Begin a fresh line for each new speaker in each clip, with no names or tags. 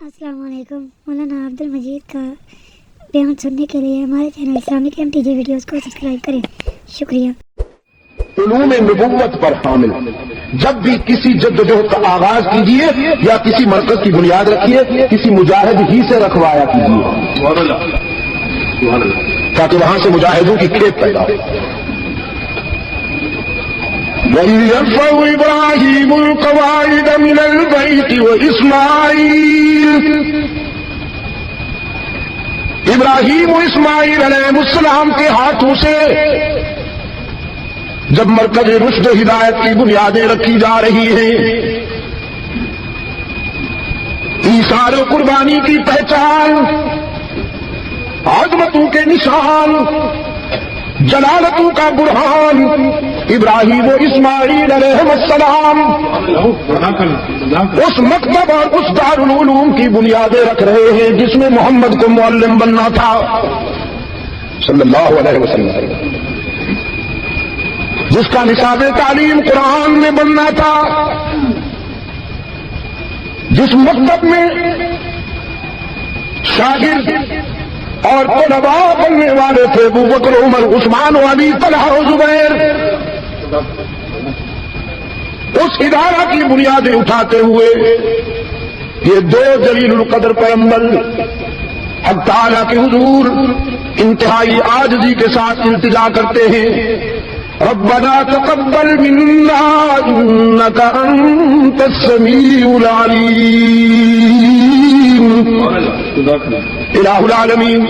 السلام علیکم. مولانا عبد المجید کا بیان سننے کے لیے ہمارے چینل اسلامک MTJ ویڈیوز کو سبسکرائب کریں. شکریہ.
علوم نبوت پر حامل جب بھی کسی جدوجہد کا آغاز کیجیے یا کسی مرکز کی بنیاد رکھیے کسی مجاہد ہی سے رکھوایا کیجیے تاکہ وہاں سے مجاہدوں کی کھیت پیدا ہو. وَيَرْفَعُ إِبْرَاهِيمُ الْقَوَاعِدَ مِنَ الْبَيْتِ وَإِسْمَاعِيلُ ابراہیم و اسماعیل علیہ السلام کے ہاتھوں سے جب مرکز رشد و ہدایت کی بنیادیں رکھی جا رہی ہیں، ایثار و قربانی کی پہچان، عظمتوں کے نشان، جلالتوں کا برہان ابراہیم و اسماعیل علیہ السلام اس مکتب اور اس دارالعلوم کی بنیادیں رکھ رہے ہیں جس میں محمد کو معلم بننا تھا صلی اللہ علیہ وسلم، جس کا نصاب تعلیم قرآن میں بننا تھا، جس مکتب میں شاگرد اور طلباء بننے والے تھے ابو بکر، عمر، عثمان و علی، طلحہ و زبیر. اس ادارہ کی بنیادیں اٹھاتے ہوئے یہ دو جلیل القدر پیغمبر حق تعالیٰ کے حضور انتہائی عاجزی کے ساتھ التجا کرتے ہیں، ربنا تقبل منا انك انت السميع العليم. الہ العالمین،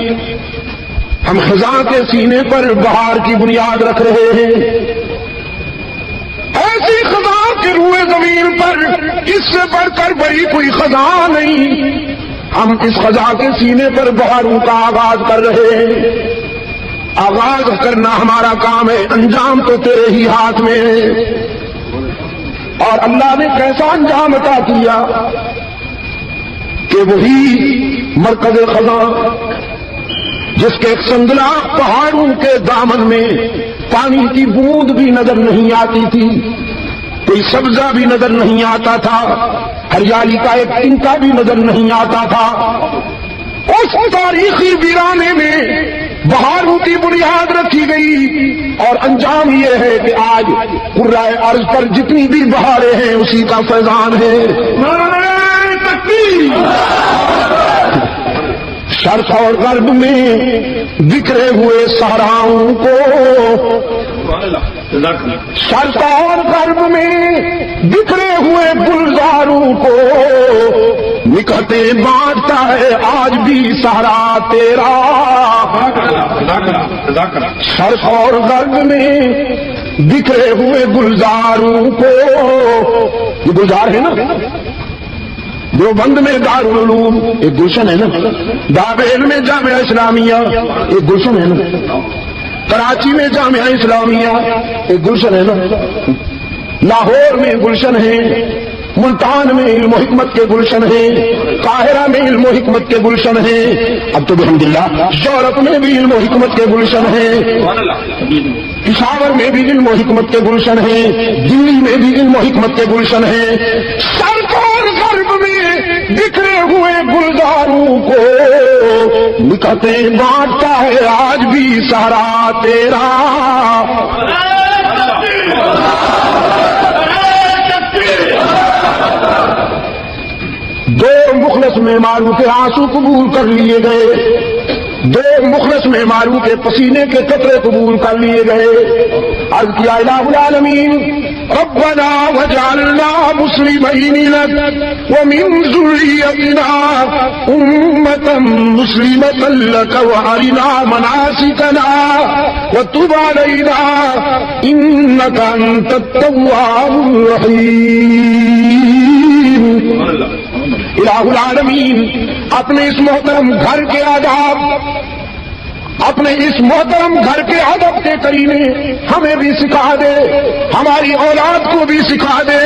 ہم خزاں کے سینے پر بہار کی بنیاد رکھ رہے ہیں، ایسی خزاں کے روئے زمین پر اس سے بڑھ کر بڑی کوئی خزاں نہیں. ہم اس خزاں کے سینے پر بہاروں کا آغاز کر رہے ہیں. آغاز کرنا ہمارا کام ہے، انجام تو تیرے ہی ہاتھ میں ہے. اور اللہ نے کیسا انجام عطا کیا کہ وہی مرکز خزاں جس کے سنگلا پہاڑوں کے دامن میں پانی کی بوند بھی نظر نہیں آتی تھی، کوئی سبزہ بھی نظر نہیں آتا تھا، ہریالی کا ایک تنکا بھی نظر نہیں آتا تھا، اس تاریخی ویرانے میں بہاروں کی بنیاد رکھی گئی. اور انجام یہ ہے کہ آج قرائے ارض پر جتنی بھی بہاریں ہیں اسی کا فیضان ہے. شرق اور غرب میں بکھرے ہوئے صحراؤں کو، شرق اور غرب میں بکھرے ہوئے گلزاروں کو نکھتے بانٹتا ہے آج بھی صحرا تیرا. شرق اور غرب میں بکھرے ہوئے گلزاروں کو، یہ گلزار ہے نا دیوبند میں دارالعلوم ایک گلشن ہے نا، دابیل میں جامعہ اسلامیہ ایک گلشن ہے نا، کراچی میں جامعہ اسلامیہ ایک گلشن ہے نا، لاہور میں گلشن ہے، ملتان میں علم و حکمت کے گلشن ہیں، قاہرہ میں علم و حکمت کے گلشن ہیں، اب تو الحمدللہ یورپ میں بھی علم و حکمت کے گلشن ہیں، پشاور میں بھی علم و حکمت کے گلشن ہیں، دلی میں بھی علم و حکمت کے گلشن ہیں. شرق اور غرب میں بکھرے ہوئے گلزاروں کو نکھتے بانٹتا ہے آج بھی صحرا تیرا. دو مخلص معماروں کے آنسو قبول کر لیے گئے، دو مخلص معماروں کے پسینے کے قطرے قبول کر لیے گئے. عرض کیا الہ العالمین ربنا وجعلنا مسلمین لک ومن ذریتنا امة مسلمة لک وارنا مناسکنا وتب علینا انک انت التواب الرحیم. الہ العالمین اپنے اس محترم گھر کے آداب، اپنے اس محترم گھر کے ادب کے کرینے ہمیں بھی سکھا دے، ہماری اولاد کو بھی سکھا دے،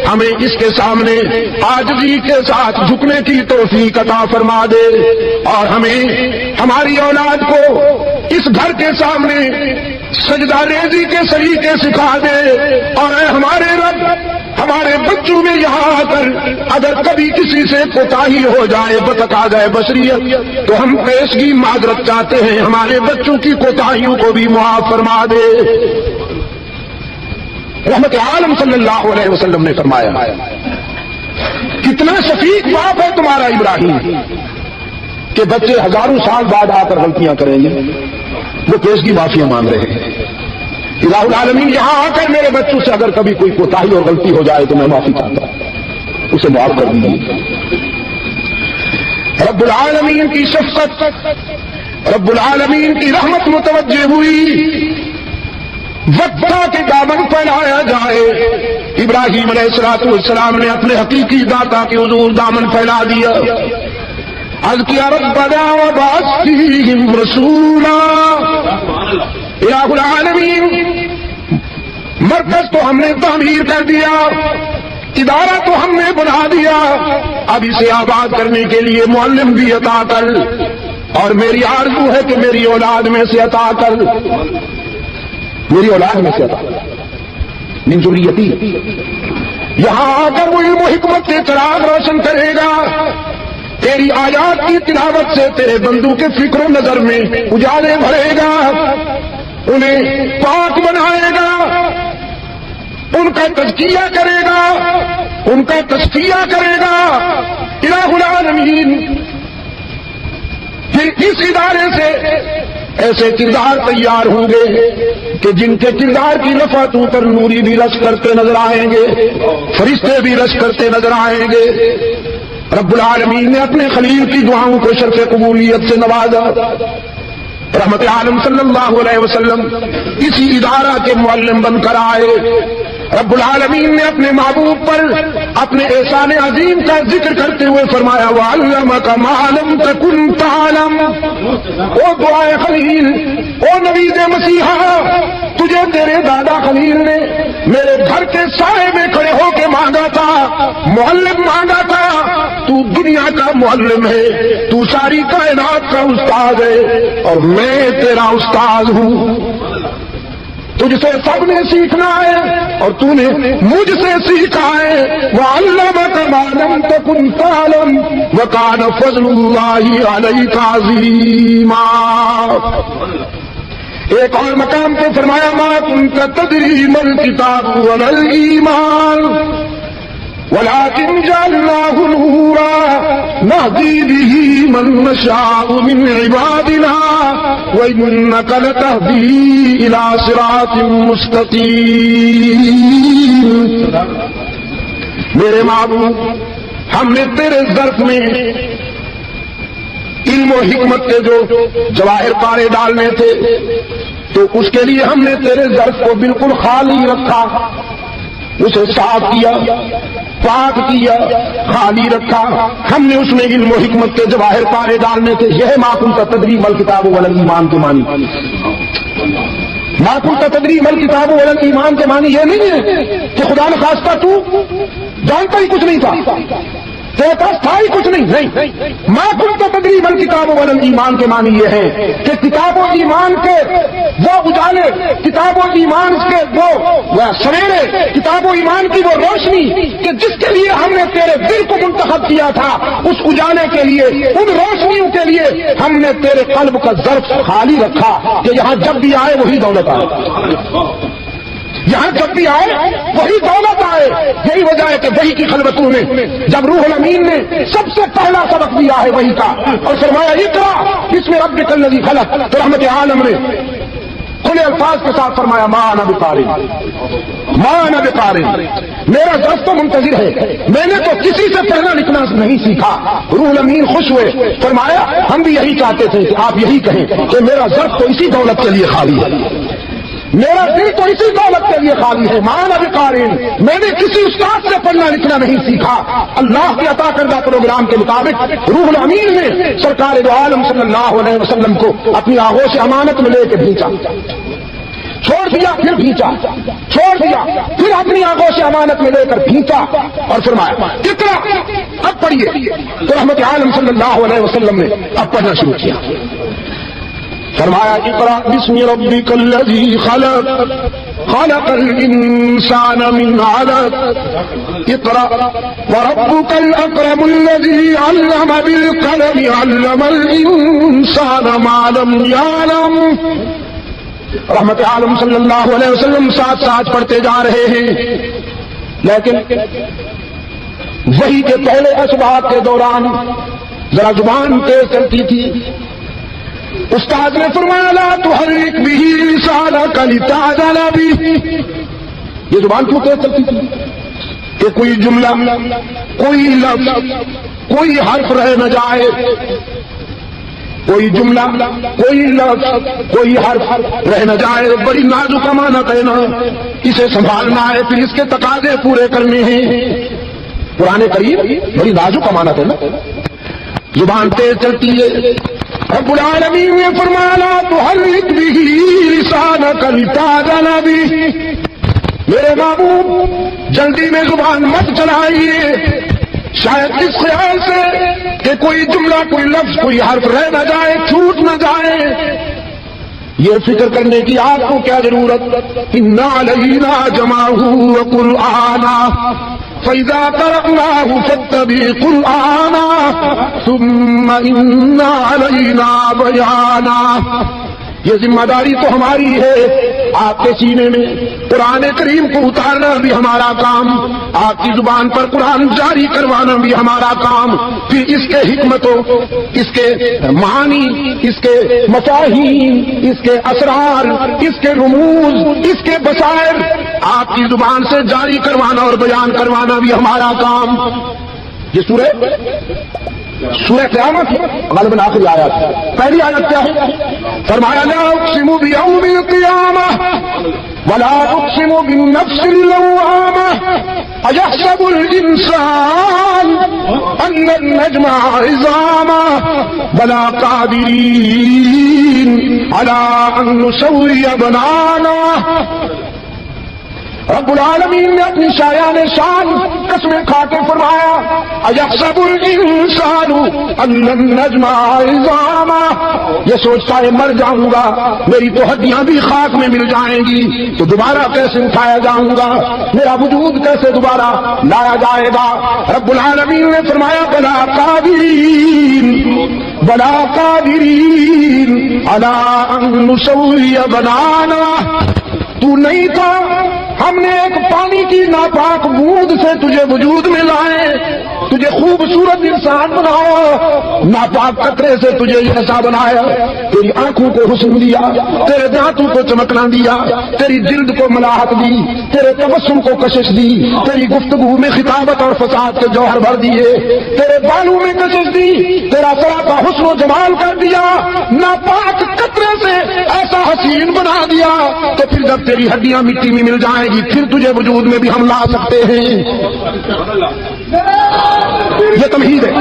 ہمیں اس کے سامنے عاجزی کے ساتھ جھکنے کی توفیق عطا فرما دے، اور ہمیں ہماری اولاد کو اس گھر کے سامنے سجدہ ریزی کے سلیقے سکھا دے. اور اے ہمارے رب، ہمارے بچوں میں یہاں آ کر اگر کبھی کسی سے کوتاہی ہو جائے بتقاضۂ بشریت تو ہم پیشگی معذرت چاہتے ہیں، ہمارے بچوں کی کوتاہیوں کو بھی معاف فرما دے۔ رحمت عالم صلی اللہ علیہ وسلم نے فرمایا کتنا شفیق باپ ہے تمہارا ابراہیم کہ بچے ہزاروں سال بعد آ کر غلطیاں کریں گے، وہ پیشگی معافیاں مانگ رہے ہیں۔ الہ العالمین یہاں آ کر میرے بچوں سے اگر کبھی کوئی کوتاہی اور غلطی ہو جائے تو میں معافی چاہتا ہوں، اسے معاف کر دیجیے۔ رب العالمین کی شفقت، رب العالمین کی رحمت متوجہ ہوئی، وقتا کے دامن پھیلایا جائے۔ ابراہیم علیہ السلام نے اپنے حقیقی داتا کے حضور دامن پھیلا دیا۔ عرض کیا ربنا وابعث فیہم رسولا، الہ العالمین مرکز تو ہم نے تعمیر کر دیا، ادارہ تو ہم نے بنا دیا، اب اسے آباد کرنے کے لیے معلم بھی عطا کر، اور میری آرزو ہے کہ میری اولاد میں سے عطا کر، میری اولاد میں سے عطا کر، من ذریتی۔ یہاں آ کر وہ علم و حکمت کے چراغ روشن کرے گا، تیری آیات کی تلاوت سے تیرے بندوں کے فکر و نظر میں اجالے بھرے گا، انہیں پاک بنائے گا، ان کا تزکیہ کرے گا، ان کا تزکیہ کرے گا۔ الہ العالمین پھر اس ادارے سے ایسے کردار تیار ہوں گے کہ جن کے کردار کی لفاتوں پر نوری بھی رش کرتے نظر آئیں گے، فرشتے بھی رش کرتے نظر آئیں گے۔ رب العالمین نے اپنے خلیل کی دعاؤں کو شرف قبولیت سے نوازا۔ رحمت عالم صلی اللہ علیہ وسلم اسی ادارہ کے معلم بن کر آئے۔ رب العالمین نے اپنے محبوب پر اپنے احسان عظیم کا ذکر کرتے ہوئے فرمایا وَعَلَّمَكَ مَا لَمْ تَكُنْ تَعْلَمْ۔ او دعائے خلیل، او نبی مسیحا، تجھے تیرے دادا خلیل نے میرے گھر کے سائے میں کھڑے ہو کے مانگا تھا، معلم مانگا تھا۔ تو دنیا کا معلم ہے، تو ساری کائنات کا استاد ہے، اور میں تیرا استاد ہوں۔ تجھ سے سب نے سیکھنا ہے اور تو نے مجھ سے سیکھا ہے۔ وَعَلَّمَكَ مَا لَمْ تَكُنْ تَعْلَمْ وَكَانَ فَضْلُ اللَّهِ عَلَيْكَ عَظِيمًا۔ ایک اور مقام پہ فرمایا مَا كُنْتَ تَدْرِي مَا الْكِتَابُ وَلَا الْإِيمَانُ وَلَكِنْ جَعَلْنَاهُ نُورًا نَهْدِي بِهِ مَن نَّشَاءُ مِنْ عِبَادِنَا وَإِنَّكَ لَتَهْدِي إِلَىٰ صِرَاطٍ مُّسْتَقِيمٍ۔ میرے معبود، ہم نے تیرے ظرف میں علم و حکمت کے جو جواہر پارے ڈالنے تھے تو اس کے لیے ہم نے تیرے ظرف کو بالکل خالی رکھا، اسے صاف کیا، پاک کیا، خالی رکھا۔ ہم نے اس میں علم و حکمت کے جواہر پارے ڈالنے تھے۔ یہ ما كنت تدری ما الکتاب ولا الایمان کے معنی۔ ما كنت تدری ما الکتاب ولا الایمان کے معنی یہ نہیں ہے کہ خدا نخواستہ تو جانتا ہی کچھ نہیں تھا، تیرے پاس تھا ہی کچھ نہیں۔ ما كنت تدری ما الکتاب ولا الایمان کے معنی یہ ہے کہ کتاب و ایمان کے وہ اجالے، کتاب و ایمان کے وہ سویرے، کتاب و ایمان کی وہ روشنی کہ جس کے لیے ہم نے تیرے دل کو منتخب کیا تھا، اس اجالے کے لیے، ان روشنیوں کے لیے ہم نے تیرے قلب کا ظرف خالی رکھا کہ یہاں جب بھی آئے وہی دولت آئے، یہاں جب بھی آئے وہی دولت آئے۔ یہی وجہ ہے کہ وحی کی خلوتوں میں جب روح الامین نے سب سے پہلا سبق دیا ہے وحی کا اور فرمایا اقرا بسم ربک الذی خلق، تو رحمت عالم نے کھلے الفاظ کے ساتھ فرمایا ما انا بقارئ، ما انا بقارئ، میرا ظرف تو منتظر ہے، میں نے تو کسی سے پڑھنا لکھنا نہیں سیکھا۔ روح الامین خوش ہوئے، فرمایا ہم بھی یہی چاہتے تھے کہ آپ یہی کہیں کہ میرا ظرف تو اسی دولت کے لیے خالی ہے، میرا دل تو اسی دولت کے لیے خالی ہے۔ مانا بقارئ، میں نے کسی استاد سے پڑھنا لکھنا نہیں سیکھا، اللہ کے عطا کردہ پروگرام کے مطابق روح الامین نے سرکار دو عالم صلی اللہ علیہ وسلم کو اپنی آغوش امانت میں لے کے بھیجا، چھوڑ دیا پھر بھیجا، چھوڑ دیا پھر اپنی آغوش امانت میں لے کر بھیجا اور فرمایا اقرا، اب پڑھیے۔ تو رحمت عالم صلی اللہ علیہ وسلم نے اب پڑھنا شروع کیا، فرمایا اقرا بسم ربک الذی خلق خلق الانسان من علق اقرأ وربك الاکرم الذی علم بالقلم علم الانسان ما لم يعلم. رحمت عالم صلی اللہ علیہ وسلم ساتھ ساتھ پڑھتے جا رہے ہیں، لیکن وحی کے پہلے اسباق کے دوران ذرا زبان تیز چلتی تھی. استاد نے فرمایا لا تحرک به لسانک لتعجل به. یہ زبان کیوں تیز چلتی تھی کہ کوئی جملہ، کوئی لفظ، کوئی حرف رہ نہ جائے، کوئی جملہ، کوئی لفظ، کوئی حرف رہ نہ جائے. بڑی نازک امانت ہے نا، اسے سنبھالنا ہے، پھر اس کے تقاضے پورے کرنے ہیں. قرآن کریم بڑی نازک امانت ہے نا، زبان تیز چلتی ہے. رب العالمین نے فرمایا لا تحرک به لسانک لتعجل به. میرے محبوب جلدی میں زبان مت چلائیے، شاید اس خیال سے کہ کوئی جملہ، کوئی لفظ، کوئی حرف رہ نہ جائے، چھوٹ نہ جائے. یہ فکر کرنے کی آپ کو کیا ضرورت؟ ان علینا جمعہ وقرآنا فَإِذَا قَرَأْنَاهُ فَاتَّبِعْ قُرْآنَا ثُمَّ إِنَّ عَلَيْنَا بَيَانَا. یہ ذمہ داری تو ہماری ہے، آپ کے سینے میں قرآن کریم کو اتارنا بھی ہمارا کام، آپ کی زبان پر قرآن جاری کروانا بھی ہمارا کام. پھر اس کے حکمتوں، اس کے معانی، اس کے مفاہیم، اس کے اسرار، اس کے رموز، اس کے بصائر آپ کی زبان سے جاری کروانا اور بیان کروانا بھی ہمارا کام. یہ سورہ قیامت غالباً آخری آیت. پہلی آیت کیا ہے؟ فرمایا لا اقسم بیوم القیامہ ولا اقسم بالنفس اللوامہ ایحسب الانسان ان لن نجمع عظامہ بلا قادرین علی ان نسوی بنانا. رب العالمین نے اپنی شایان شان قسمیں کھا کے فرمایا ایحسب الانسان ان لن نجمع عظامہ. یہ سوچتا ہے مر جاؤں گا، میری تو ہڈیاں بھی خاک میں مل جائیں گی، تو دوبارہ کیسے اٹھایا جاؤں گا، میرا وجود کیسے دوبارہ لایا جائے گا. رب العالمین نے فرمایا بلا قادرین بلا قادرین علی ان نسوی بنانا. تو نہیں تھا، ہم نے ایک پانی کی ناپاک بوند سے تجھے وجود میں لائے، تجھے خوبصورت انسان بنایا، ناپاک قطرے سے تجھے ایسا بنایا، تیری آنکھوں کو حسن دیا، تیرے دانتوں کو چمکنا دیا، تیری جلد کو ملاحت دی، تیرے تبسم کو کشش دی، تیری گفتگو میں خطابت اور فساد کے جوہر بھر دیے، تیرے بالوں میں کشش دی، تیرا سراپا حسن و جمال کر دیا، ناپاک قطرے سے ایسا حسین بنا دیا. تو پھر جب تیری ہڈیاں مٹی میں مل جائیں گی پھر تجھے وجود میں بھی ہم لا سکتے ہیں. یہ تمہید ہے،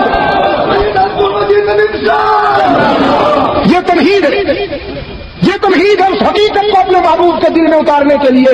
یہ تمہید ہے، یہ تمہید ہے اس حقیقت کو اپنے محبوب کے دل میں اتارنے کے لیے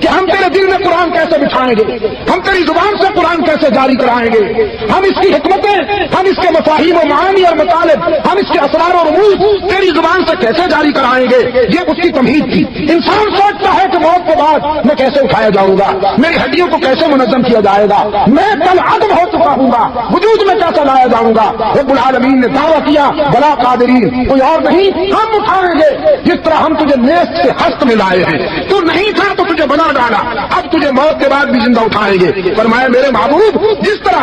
کہ ہم تیرے دل میں قرآن کیسے بٹھائیں گے، ہم تیری زبان سے قرآن کیسے جاری کرائیں گے، ہم اس کی حکمتیں، ہم اس کے مفاہیم و معانی اور مطالب، ہم اس کے اسرار و رموز تیری زبان سے کیسے جاری کرائیں گے. یہ اس کی تمہید تھی. انسان سوچتا ہے کہ موت کے بعد میں کیسے اٹھایا جاؤں گا، میری ہڈیوں کو کیسے منظم کیا جائے گا، میں کل عدم ہو چکا ہوں گا، وجود میں کیسے لایا جاؤں گا. رب العالمین نے دعویٰ کیا بلا قادرین، کوئی اور نہیں، ہم اٹھائیں گے. جس طرح ہم تجھے نیست سے ہست میں لائے ہیں، تو نہیں تھا تو تجھے بنا ڈالا، اب تجھے موت کے بعد بھی زندہ اٹھائیں گے. فرمایا میرے محبوب جس طرح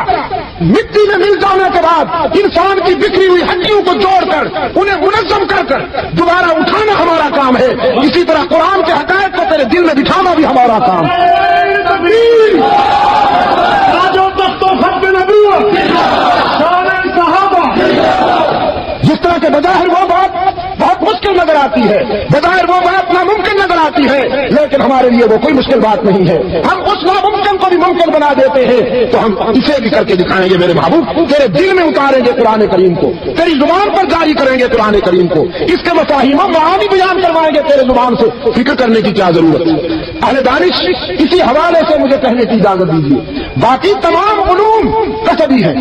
مٹی میں مل جانے کے بعد انسان کی بکھری ہوئی ہڈیوں کو جوڑ کر انہیں منظم کر کر دوبارہ اٹھانا ہمارا کام ہے، اسی طرح قرآن کے حقائق کو تیرے دل میں بٹھانا بھی ہمارا کام ہے. جس طرح کے بظاہر وہ بات بہت مشکل نظر آتی ہے، بظاہر وہ بات ناممکن نظر آتی ہے، لیکن ہمارے لیے وہ کوئی مشکل بات نہیں ہے. ہم اس ناممکن کو بھی ممکن بنا دیتے ہیں، تو ہم اسے بھی کر کے دکھائیں گے میرے محبوب. تیرے دل میں اتاریں گے قرآن کریم کو، تیری زبان پر جاری کریں گے قرآن کریم کو، اس کے مفاہیم و معانی بیان کروائیں گے تیرے زبان سے. فکر کرنے کی کیا ضرورت ہے؟ اہل دانش اسی حوالے سے مجھے کہنے کی اجازت دیجیے، باقی تمام علوم کسبی ہیں،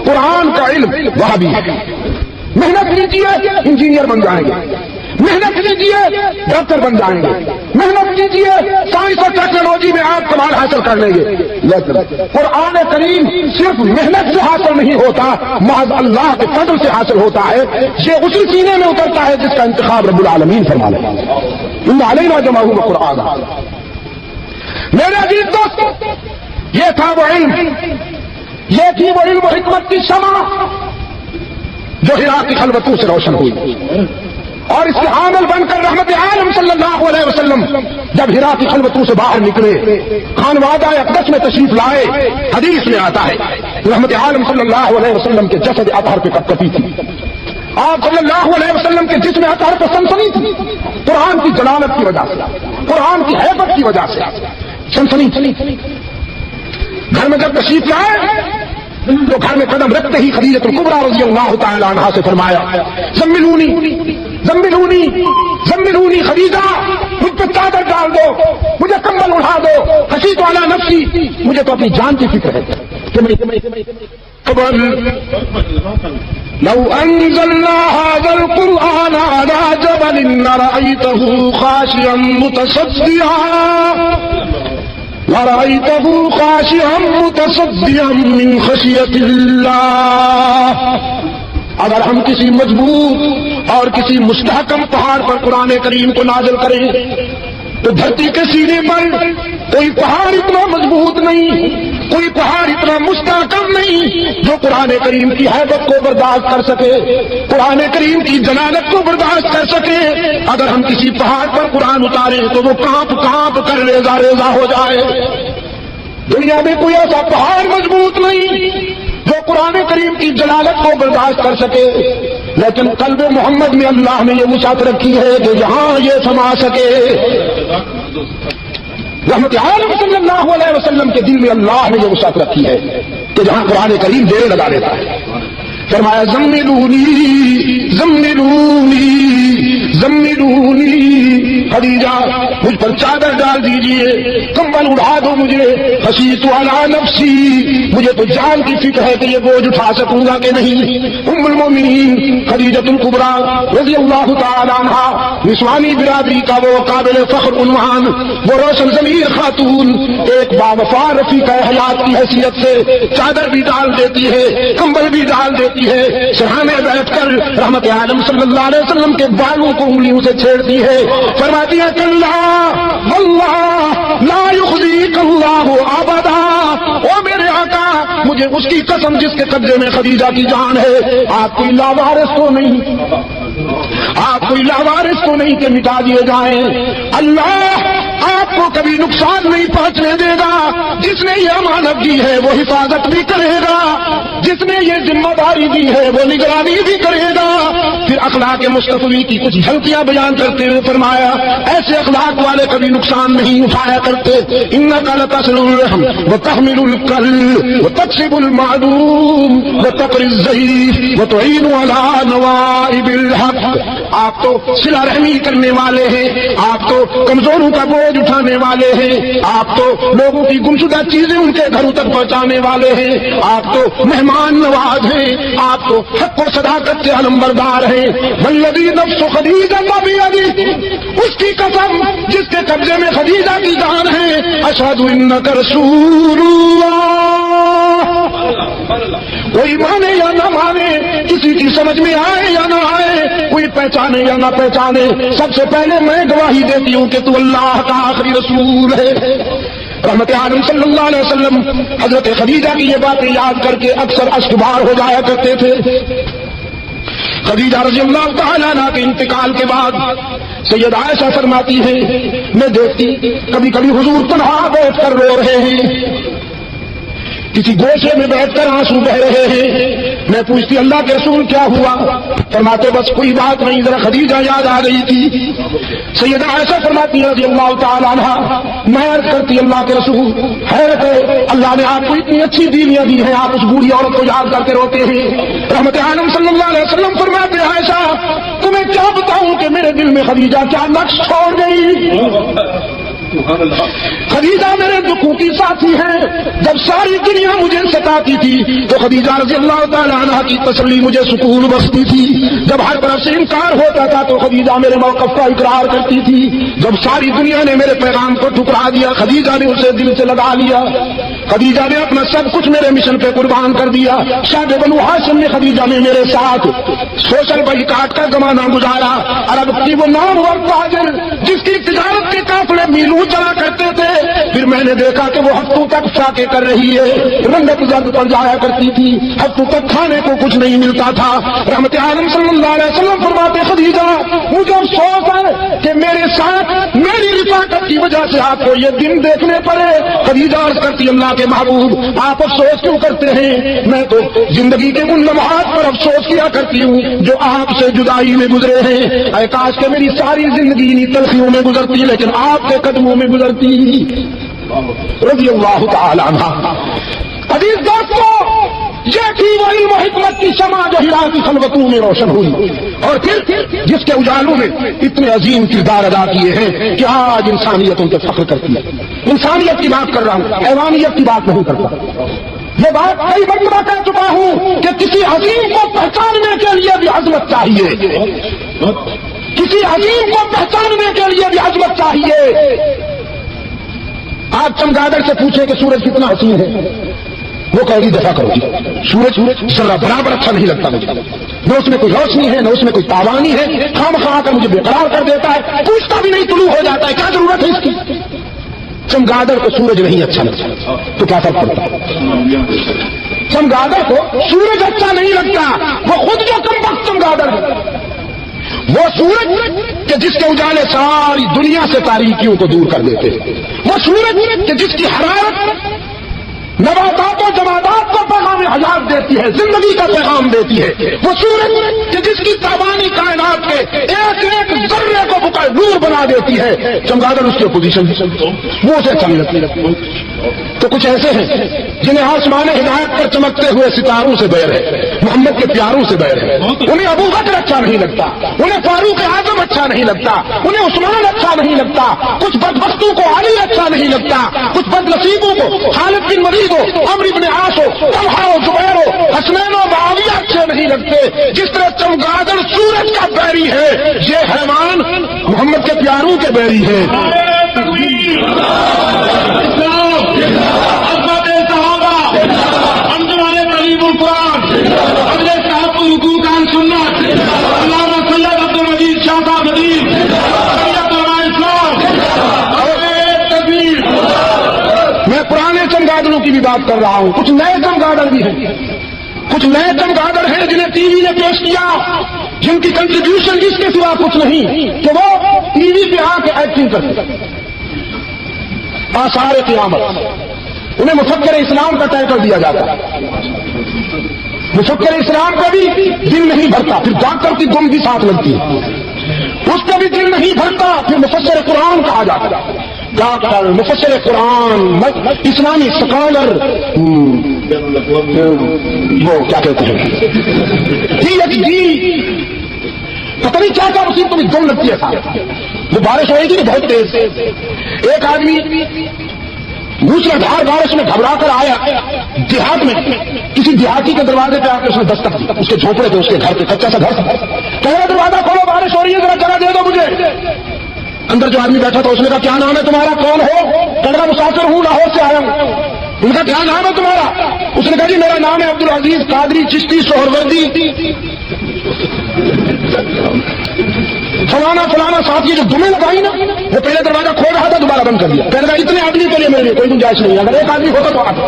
قرآن کا علم وہ بھی ہے. محنت کیجیے انجینئر بن جائیں گے، محنت کیجیے ڈاکٹر بن جائیں گے، محنت کیجیے سائنس اور ٹیکنالوجی میں آپ کمال حاصل کر لیں گے، لیکن قرآن کریم صرف محنت سے حاصل نہیں ہوتا، محض اللہ کے فضل سے حاصل ہوتا ہے۔ یہ اسی سینے میں اترتا ہے جس کا انتخاب رب العالمین فرما لے۔ ان علینا جمعہ قرآن۔ میرے عزیز دوست، یہ تھا وہ علم، یہ تھی وہ علم و حکمت کی شمع جو حرا کی خلوتوں سے روشن ہوئی، اور اس کے حامل بن کر رحمت عالم صلی اللہ علیہ وسلم جب حرا کی خلوتوں سے باہر نکلے، خانوادہ اقدس میں تشریف لائے، حدیث میں آتا ہے رحمت عالم صلی اللہ علیہ وسلم کے جسد اطہر پہ کپ کپی تھی، آپ صلی اللہ علیہ وسلم کے جسم اطہر پہ سنسنی تھی، قرآن کی جلالت کی وجہ سے، قرآن کی ہیبت کی وجہ سے سنسنی تھی۔ گھر میں جب تشریف لائے تو گھر میں قدم رکھتے ہی خدیجہ الکبریٰ رضی اللہ تعالی عنہا سے فرمایا زملونی زملونی زملونی، خدیجہ مجھ پہ چادر ڈال دو، مجھے کمبل اڑا دو، خشیت علی نفسی، مجھے تو اپنی جان کی فکر ہے کہ لو انزلنا هذا القرآن على جبل لرأيته خاشعا متصدعا لرأيته خاشعا متصدعا من خشية الله۔ اگر ہم کسی مضبوط اور کسی مستحکم پہاڑ پر قرآن کریم کو نازل کریں تو دھرتی کے سینے پر کوئی پہاڑ اتنا مضبوط نہیں، کوئی پہاڑ اتنا مستحکم نہیں جو قرآن کریم کی ہیبت کو برداشت کر سکے، قرآن کریم کی جلالت کو برداشت کر سکے۔ اگر ہم کسی پہاڑ پر قرآن اتاریں تو وہ کانپ کانپ کر ریزہ ریزہ ہو جائے۔ دنیا میں کوئی ایسا پہاڑ مضبوط نہیں جو قرآن کریم کی جلالت کو برداشت کر سکے، لیکن قلب محمد میں اللہ نے یہ وسعت رکھی ہے کہ جہاں یہ سما سکے۔ رحمت عالم صلی اللہ علیہ وسلم کے دل میں اللہ نے یہ وسعت رکھی ہے کہ جہاں قرآن کریم ڈیرے لگا دیتا ہے۔ فرمایا زملونی زملونی زملونی، خدیجہ مجھ پر چادر ڈال دیجئے، کمبل اڑا دو مجھے، خشیت علی نفسی، مجھے تو جان کی فکر ہے کہ یہ بوجھ اٹھا سکوں گا کہ نہیں۔ ام المومنین خدیجہ الکبریٰ رضی اللہ تعالی عنہا، نسوانی برادری کا وہ قابل فخر عنوان، وہ روشن ضمیر خاتون، ایک باوفا رفیق حیات کی حیثیت سے چادر بھی ڈال دیتی ہے، کمبل بھی ڈال دیتی ہے، سرہانے بیٹھ کر رحمت عالم صلی اللہ علیہ وسلم کے بالوں کو انگلیوں سے چھیڑتی ہے، فرماتی ہے کہ اللہ واللہ لا یخزیک اللہ ابدا، او میرے آقا مجھے اس کی قسم جس کے قبضے میں خدیجہ کی جان ہے، آپ کوئی لاوارث تو نہیں، آپ کوئی لاوارث تو نہیں کہ مٹا دیے جائیں، اللہ آپ کو کبھی نقصان نہیں پہنچنے دے گا، جس نے یہ امانت دی ہے وہ حفاظت بھی کرے گا، جس نے یہ ذمہ داری دی ہے وہ نگرانی بھی کرے گا۔ پھر اخلاق مصطفی کی کچھ جھلکیاں بیان کرتے ہوئے فرمایا ایسے اخلاق والے کبھی نقصان نہیں اٹھایا کرتے۔ انک لتصل الرحم وتحمل الکل وتکسب المعدوم وتقری الضعیف وتعین علی نوائب الحق، آپ تو صلہ رحمی کرنے والے ہیں، آپ تو کمزوروں کا بوجھ اٹھانے والے ہیں، آپ تو لوگوں کی گمشدہ چیزیں ان کے گھروں تک پہنچانے والے ہیں، آپ تو مہمان نواز ہیں، آپ تو حق و صداقت کے علمبردار ہیں۔ والذی نفس خدیجہ بیدہ، اس کی قسم جس کے قبضے میں خدیجہ کی جان ہے، اشہد انک رسول اللہ۔ کوئی مانے یا نہ مانے، کسی کی سمجھ میں آئے یا نہ آئے، کوئی پہچانے یا نہ پہچانے، سب سے پہلے میں گواہی دیتی ہوں کہ تو اللہ کا آخری رسول ہے۔ رحمت عالم صلی اللہ علیہ وسلم حضرت خدیجہ کی یہ باتیں یاد کر کے اکثر اشک بار ہو جایا کرتے تھے۔ خدیجہ رضی اللہ تعالیٰ عنہ کے انتقال کے بعد سیدہ عائشہ فرماتی ہے میں دیکھتی کبھی کبھی حضور تنہا بیٹھ کر رو رہے ہیں، کسی گوشے میں بیٹھ کر آنسو بہ رہے ہیں، میں پوچھتی اللہ کے رسول کیا ہوا؟ فرماتے بس کوئی بات نہیں، ذرا خدیجہ یاد آ گئی تھی۔ سیدہ عائشہ فرماتی رضی اللہ تعالیٰ عنہا، میں عرض کرتی اللہ کے رسول حیرت ہے، اللہ نے آپ کو اتنی اچھی بیویاں دی ہیں، آپ اس بوڑھی عورت کو یاد کر کے روتے ہیں۔ رحمت عالم صلی اللہ علیہ وسلم فرماتے عائشہ تمہیں کیا بتاؤں کہ میرے دل میں خدیجہ کیا نقش چھوڑ گئی۔ خدیجہ میرے دکھوں کی ساتھی ہیں. جب ساری دنیا مجھے ستاتی تھی تو خدیجہ رضی اللہ تعالیٰ عنہ کی تسلی مجھے سکون بخشتی تھی. جب ہر طرف سے انکار ہوتا تھا تو خدیجہ میرے موقف کا اقرار کرتی تھی. جب ساری دنیا نے میرے پیغام کو ٹھکرا دیا خدیجہ نے اسے دل سے لگا لیا. خدیجہ نے اپنا سب کچھ میرے مشن پہ قربان کر دیا. شاہ بنو ہاشم نے خدیجہ میں میرے ساتھ سوشل بائیکاٹ کا زمانہ گزارا. عرب کی وہ نامور تاجر جس کی تجارت کے قافلے میلوں چلا کرتے تھے, پھر میں نے دیکھا کہ وہ ہفتوں تک فاقے کر رہی ہے. رنگت زد پر جایا کرتی تھی, ہفتوں تک کھانے کو کچھ نہیں ملتا تھا. رحمت عالم صلی اللہ علیہ وسلم فرماتے خدیجہ مجھے افسوس ہے کہ میرے ساتھ میری رفاقت کی وجہ سے آپ کو یہ دن دیکھنے پڑے. خدیجہ عرض کرتی اللہ کے محبوب آپ افسوس کیوں کرتے ہیں؟ میں تو زندگی کے ان لمحات پر افسوس کیا کرتی ہوں جو آپ سے جدائی میں گزرے ہیں. اے کاش کہ میری ساری زندگی انہیں تلخیوں میں گزرتی لیکن آپ کے قدموں میں گزرتی. رضی اللہ تعالی عنہ. عزیز دوستو, یہ تھی وہ علم و حکمت کی شمع جو ہرا کی خلوتوں میں روشن ہوئی اور پھر جس کے اجالوں میں اتنے عظیم کردار ادا کیے ہیں کہ آج انسانیت ان پہ فخر کرتی ہے. انسانیت کی بات کر رہا ہوں, حیوانیت کی بات نہیں کرتا. یہ بات کئی مرتبہ کہہ چکا ہوں کہ کسی عظیم کو پہچاننے کے لیے بھی عظمت چاہیے. کسی عظیم کو پہچاننے کے لیے بھی عظمت چاہیے. آپ چمگادڑ سے پوچھیں کہ سورج کتنا حسین ہے, وہ کہے گی دفاع کرو گی. سورج ذرا برابر اچھا نہیں لگتا مجھے, نہ اس میں کوئی روشنی ہے نہ اس میں کوئی تاوانی ہے, خام خواہ کر مجھے بےقرار کر دیتا ہے, پوچھتا بھی نہیں طلوع ہو جاتا ہے. کیا ضرورت ہے اس کی؟ چمگادڑ کو سورج نہیں اچھا لگتا تو کیا فرق پڑتا ہے؟ چمگادڑ کو سورج اچھا نہیں لگتا, وہ خود جو کم وقت چمگادڑ ہے. وہ سورج کہ جس کے اجالے ساری دنیا سے تاریکیوں کو دور کر دیتے, وہ سورج کہ جس کی حرارت نباتات و جمادات کو پیغام حیات دیتی ہے, زندگی کا پیغام دیتی ہے. وہ سورج کہ جس کی تابانی کائنات کے ایک ایک ذرے کو بکائے نور بنا دیتی ہے. چمگادڑ اس کی اپوزیشن, وہ اسے اچھا نہیں لگتی. تو کچھ ایسے ہیں جنہیں آسمان ہدایت پر چمکتے ہوئے ستاروں سے بیر ہے, محمد کے پیاروں سے بیر ہے. انہیں ابو بکر اچھا نہیں لگتا, انہیں فاروق اعظم اچھا نہیں لگتا, انہیں عثمان اچھا نہیں لگتا, کچھ بدبختوں کو علی اچھا نہیں لگتا, کچھ بد نصیبوں کو خالد بن ولید ہو, عمرو بن عاص ہو, طلحہ ہو, زبیر ہو, حسنین و معاویہ اچھے نہیں لگتے. جس طرح چمگادڑ سورج کا بیری ہے, یہ حیوان محمد کے پیاروں کے بیری ہے. میں پرانے چمگادڑوں کی بھی بات کر رہا ہوں, کچھ نئے چمگادڑ بھی ہیں. کچھ نئے چمگادڑ ہیں جنہیں ٹی وی نے پیش کیا, جن کی کنٹریبیوشن اس کے سوا کچھ نہیں کہ وہ ٹی وی پہ آ کے ایکٹنگ کرتے. آثار قیامت, انہیں مفکر اسلام کا ٹائٹل دیا جاتا ہے. مفکر اسلام کا بھی دل نہیں بھرتا, پھر ڈاکٹر کی گم بھی ساتھ لگتی ہے, اس کا بھی دل نہیں بھرتا, پھر مفسر قرآن کہا جاتا ہے. ڈاکٹر, مفسر قرآن, اسلامی سکالر, وہ کیا کہتے ہیں PhD, پتہ نہیں کیا اسی کو بھی دم لگتی ہے ساتھ. وہ بارش ہوئی تھی بہت تیز, ایک آدمی دوسرا دھار بارش میں گھبرا کر آیا دیہات میں, کسی دیہاتی کے دروازے پہ آ کے اس نے دستک دی. اس کے جھونپڑے تھے, اس کے گھر پہ کچا سا گھر, کہہ دروازہ کھولو بارش ہو رہی ہے, ذرا جگہ دے دو مجھے. اندر جو آدمی بیٹھا تھا اس نے کہا کیا نام ہے تمہارا, کون ہو؟ کہا مسافر ہوں, لاہور سے آیا ہوں. ان کا کیا نام ہے تمہارا؟ اس نے کہا جی میرا نام ہے عبدالعزیز قادری چشتی سہروردی. فلانا فلانا ساتھ, یہ جو دمیں لگائی نا, وہ پہلے دروازہ کھول رہا تھا دوبارہ بند کر دیا. پہلے اتنے آدمی کے لیے میرے لیے کوئی گنجائش نہیں ہے, اگر ایک آدمی ہوتا تو آتا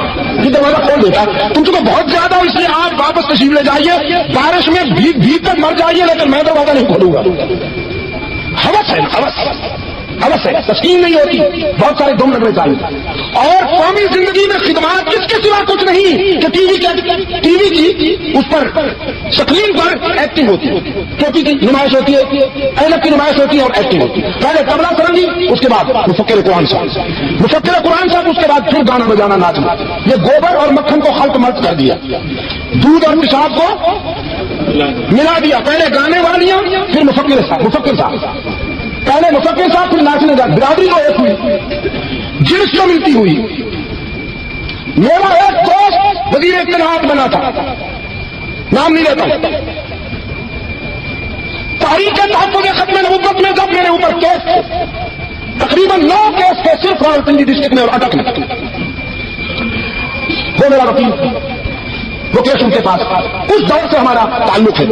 یہ دروازہ کھول دیتا. تم تو بہت زیادہ ہو, اس لیے آپ واپس تشریف لے جائیے, بارش میں بھیگ کر مر جائیے, لیکن میں دروازہ نہیں کھولوں گا. ہوس ہے, ہوس ہے, تسکین نہیں ہوتی, بہت سارے دم لگنے چاہیے. اور قومی زندگی میں خدمات اس کے سوا کچھ نہیں کہ ٹی وی کی اس پر سکرین پر ایکٹنگ ہوتی ہے, چوٹی کی نمائش ہوتی ہے, اینک کی نمائش ہوتی ہے اور ایکٹنگ ہوتی ہے. پہلے تبلا سرنگی, اس کے بعد مفکر قرآن صاحب, مفکر قرآن صاحب, اس کے بعد پھر گانا بجانا ناچنا. یہ گوبر اور مکھن کو خلط ملط کر دیا, دودھ اور پیشاب کو ملا دیا. پہلے گانے والیاں, پھر مفکر صاحب. پہلے مفکر صاحب پھر ناچنے کا برادری کو ایک ہوئی جنس کو ملتی ہوئی. میرا ایک دوست وزیر اطلاعات بنا تھا, نام نہیں لیتا. تاریخ تحفظ ختم نبوت میں جب میرے اوپر کیس تھے, تقریباً 9 کیس تھے صرف راولپنڈی ڈسٹرکٹ میں اور اٹک میں. وہ میرا وکیل, وہ کیس ان کے پاس. اس دور سے ہمارا تعلق ہے.